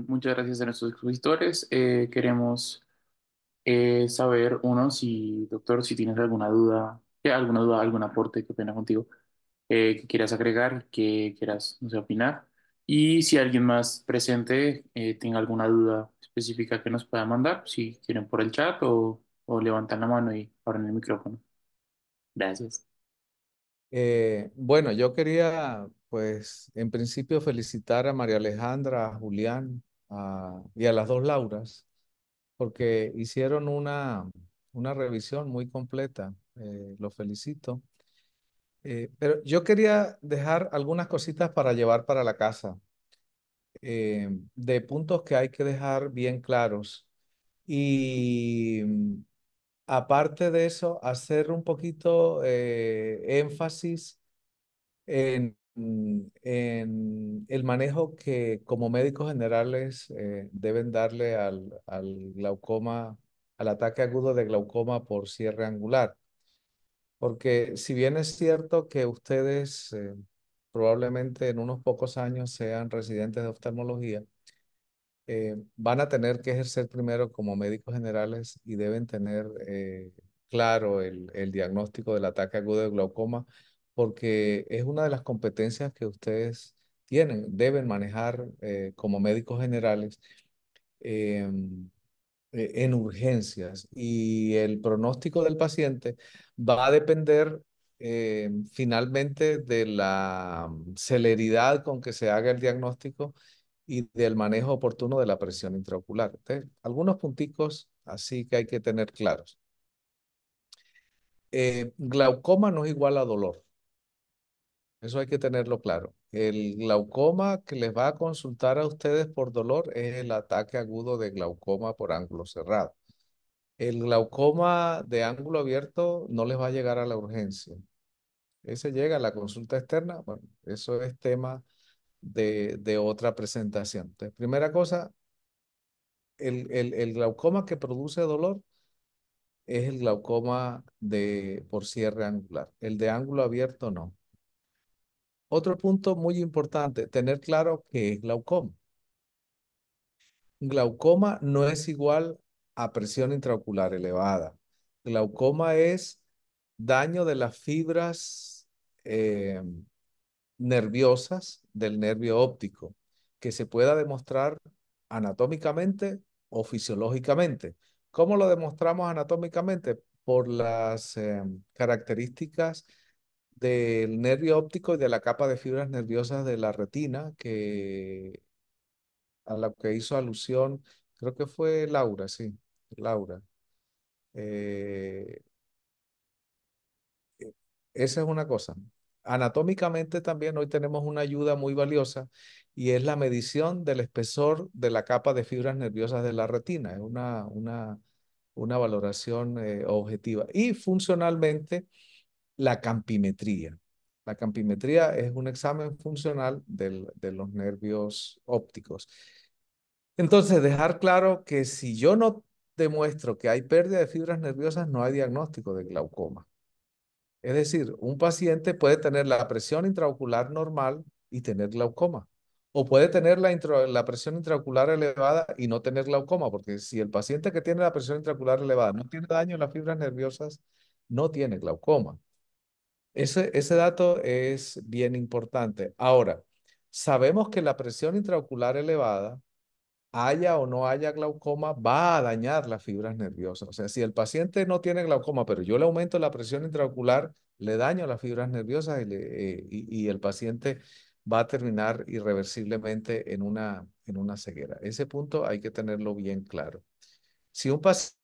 muchas gracias a nuestros expositores. Queremos saber, uno, si, doctor, si tienes alguna duda, algún aporte, qué pena contigo, que quieras agregar, que quieras, no sé, opinar. Y si alguien más presente tenga alguna duda específica que nos pueda mandar, si quieren por el chat o levantan la mano y abren el micrófono. Gracias. Bueno, yo quería, pues, en principio felicitar a María Alejandra, a Julián y a las dos Lauras, porque hicieron una revisión muy completa. Los felicito. Pero yo quería dejar algunas cositas para llevar para la casa, de puntos que hay que dejar bien claros. Y aparte de eso, hacer un poquito énfasis en el manejo que como médicos generales deben darle al glaucoma al ataque agudo de glaucoma por cierre angular. Porque si bien es cierto que ustedes probablemente en unos pocos años sean residentes de oftalmología, van a tener que ejercer primero como médicos generales y deben tener claro el diagnóstico del ataque agudo de glaucoma, porque es una de las competencias que ustedes deben manejar como médicos generales em, en urgencias. Y el pronóstico del paciente va a depender finalmente de la celeridad con que se haga el diagnóstico y del manejo oportuno de la presión intraocular. Entonces, algunos punticos así que hay que tener claros. Glaucoma no es igual a dolor. Eso hay que tenerlo claro. El glaucoma que les va a consultar a ustedes por dolor es el ataque agudo de glaucoma por ángulo cerrado. El glaucoma de ángulo abierto no les va a llegar a la urgencia. Ese llega a la consulta externa. Bueno, eso es tema de otra presentación. Entonces, primera cosa, el glaucoma que produce dolor es el glaucoma por cierre angular. El de ángulo abierto no. Otro punto muy importante, tener claro qué es glaucoma. Glaucoma no es igual a presión intraocular elevada. Glaucoma es daño de las fibras eh, nerviosas del nervio óptico, que se pueda demostrar anatómicamente o fisiológicamente. ¿Cómo lo demostramos anatómicamente? Por las características del nervio óptico y de la capa de fibras nerviosas de la retina, a la que hizo alusión, creo que fue Laura, sí, Laura. Eh, Esa es una cosa. Anatómicamente también hoy tenemos una ayuda muy valiosa y es la medición del espesor de la capa de fibras nerviosas de la retina. Es una valoración objetiva. Y funcionalmente, la campimetría. La campimetría es un examen funcional de los nervios ópticos. Entonces, dejar claro que si yo no demuestro que hay pérdida de fibras nerviosas, no hay diagnóstico de glaucoma. Es decir, un paciente puede tener la presión intraocular normal y tener glaucoma. O puede tener la presión intraocular elevada y no tener glaucoma, porque si el paciente que tiene la presión intraocular elevada no tiene daño en las fibras nerviosas, no tiene glaucoma. Ese dato es bien importante. Ahora, sabemos que la presión intraocular elevada, haya o no haya glaucoma, va a dañar las fibras nerviosas. O sea, si el paciente no tiene glaucoma, pero yo le aumento la presión intraocular, le daño las fibras nerviosas y el paciente va a terminar irreversiblemente en una ceguera. Ese punto hay que tenerlo bien claro. Si un paciente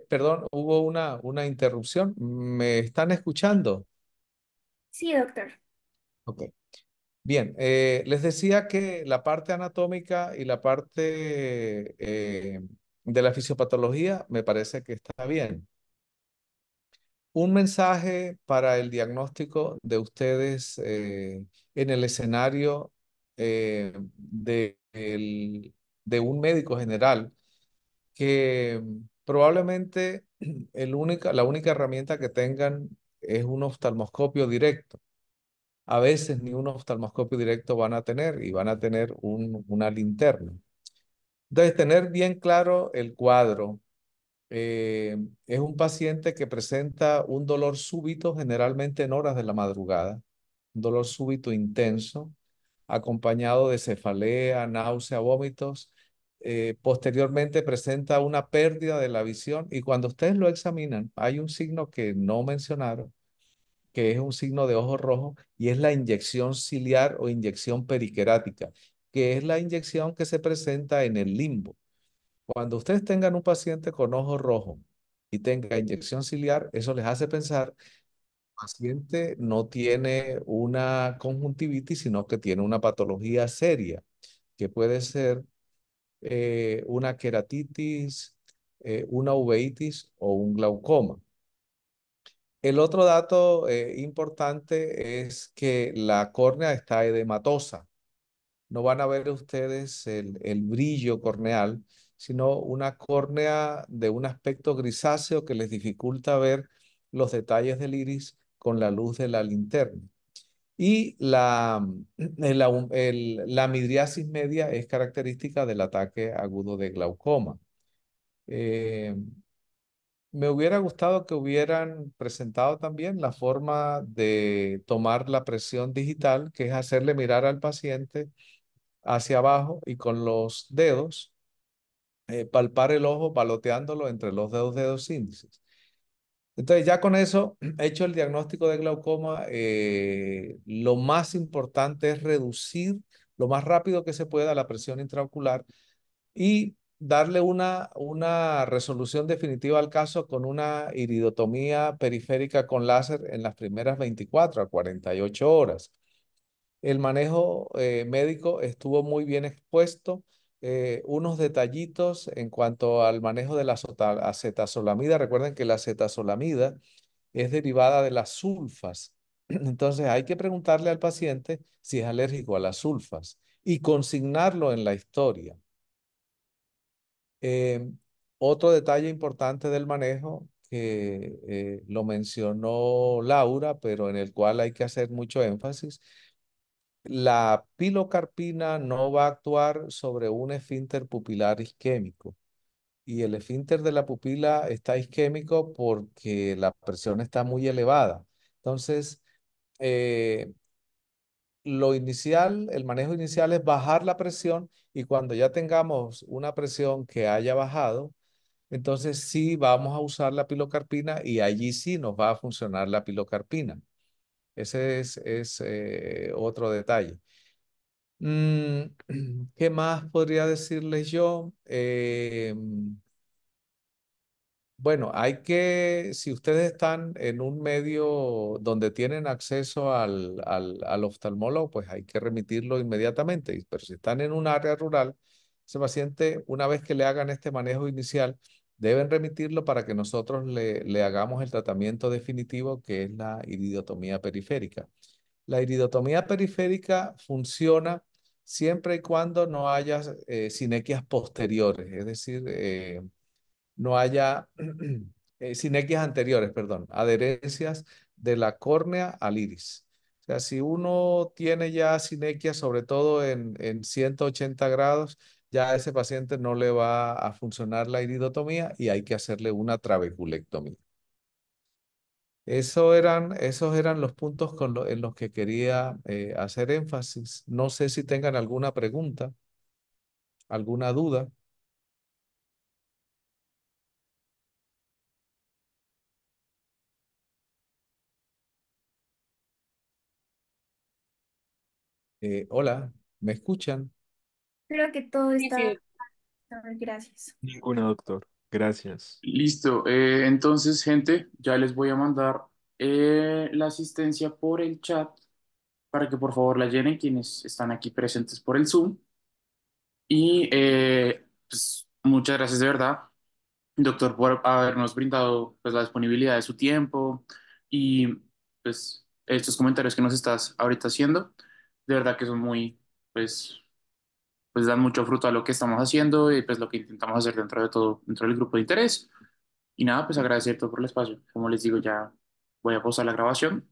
perdón, hubo una interrupción. ¿Me están escuchando? Sí, doctor. Ok. Bien, les decía que la parte anatómica y la parte de la fisiopatología me parece que está bien. Un mensaje para el diagnóstico de ustedes en el escenario de un médico general que probablemente la única herramienta que tengan es un oftalmoscopio directo. A veces ni un oftalmoscopio directo van a tener y van a tener una linterna. Entonces, tener bien claro el cuadro. Es un paciente que presenta un dolor súbito, generalmente en horas de la madrugada, un dolor súbito intenso, acompañado de cefalea, náusea, vómitos. Posteriormente presenta una pérdida de la visión y cuando ustedes lo examinan, hay un signo que no mencionaron, que es un signo de ojo rojo y es la inyección ciliar o inyección periquerática, que es la inyección que se presenta en el limbo. Cuando ustedes tengan un paciente con ojo rojo y tenga inyección ciliar, eso les hace pensar que el paciente no tiene una conjuntivitis, sino que tiene una patología seria, que puede ser una queratitis, una uveitis o un glaucoma. El otro dato importante es que la córnea está edematosa. No van a ver ustedes el brillo corneal, sino una córnea de un aspecto grisáceo que les dificulta ver los detalles del iris con la luz de la linterna. Y la midriasis media es característica del ataque agudo de glaucoma. Eh, Me hubiera gustado que hubieran presentado también la forma de tomar la presión digital, que es hacerle mirar al paciente hacia abajo y con los dedos palpar el ojo baloteándolo entre los dedos índices. Entonces ya con eso, hecho el diagnóstico de glaucoma, lo más importante es reducir lo más rápido que se pueda la presión intraocular y darle una resolución definitiva al caso con una iridotomía periférica con láser en las primeras 24 a 48 horas. El manejo médico estuvo muy bien expuesto. Unos detallitos en cuanto al manejo de la acetazolamida. Recuerden que la acetazolamida es derivada de las sulfas. Entonces hay que preguntarle al paciente si es alérgico a las sulfas y consignarlo en la historia. Eh, Otro detalle importante del manejo que lo mencionó Laura, pero en el cual hay que hacer mucho énfasis. La pilocarpina no va a actuar sobre un esfínter pupilar isquémico y el esfínter de la pupila está isquémico porque la presión está muy elevada. Entonces, eh, el manejo inicial es bajar la presión y cuando ya tengamos una presión que haya bajado, entonces sí vamos a usar la pilocarpina y allí sí nos va a funcionar la pilocarpina. Ese es otro detalle. Mm, ¿Qué más podría decirles yo? Bueno, si ustedes están en un medio donde tienen acceso al oftalmólogo, pues hay que remitirlo inmediatamente. Pero si están en un área rural, ese paciente, una vez que le hagan este manejo inicial, deben remitirlo para que nosotros le hagamos el tratamiento definitivo, que es la iridotomía periférica. La iridotomía periférica funciona siempre y cuando no haya sinequias posteriores, es decir, no haya sinequias anteriores, perdón, adherencias de la córnea al iris. O sea, si uno tiene ya sinequias, sobre todo en 180 grados, ya a ese paciente no le va a funcionar la iridotomía y hay que hacerle una trabeculectomía. Esos eran los puntos en los que quería hacer énfasis. No sé si tengan alguna pregunta, alguna duda. Hola, ¿me escuchan? Creo que todo Sí, sí. está. Gracias. Ninguna, doctor. Gracias. Listo. Entonces, gente, ya les voy a mandar la asistencia por el chat para que por favor la llenen quienes están aquí presentes por el Zoom. Y pues, muchas gracias de verdad, doctor, por habernos brindado pues, la disponibilidad de su tiempo y pues estos comentarios que nos estás ahorita haciendo. De verdad que son muy, pues dan mucho fruto a lo que estamos haciendo y pues lo que intentamos hacer dentro de todo, dentro del grupo de interés. Y nada, pues agradecer todo por el espacio. Como les digo, ya voy a pausar la grabación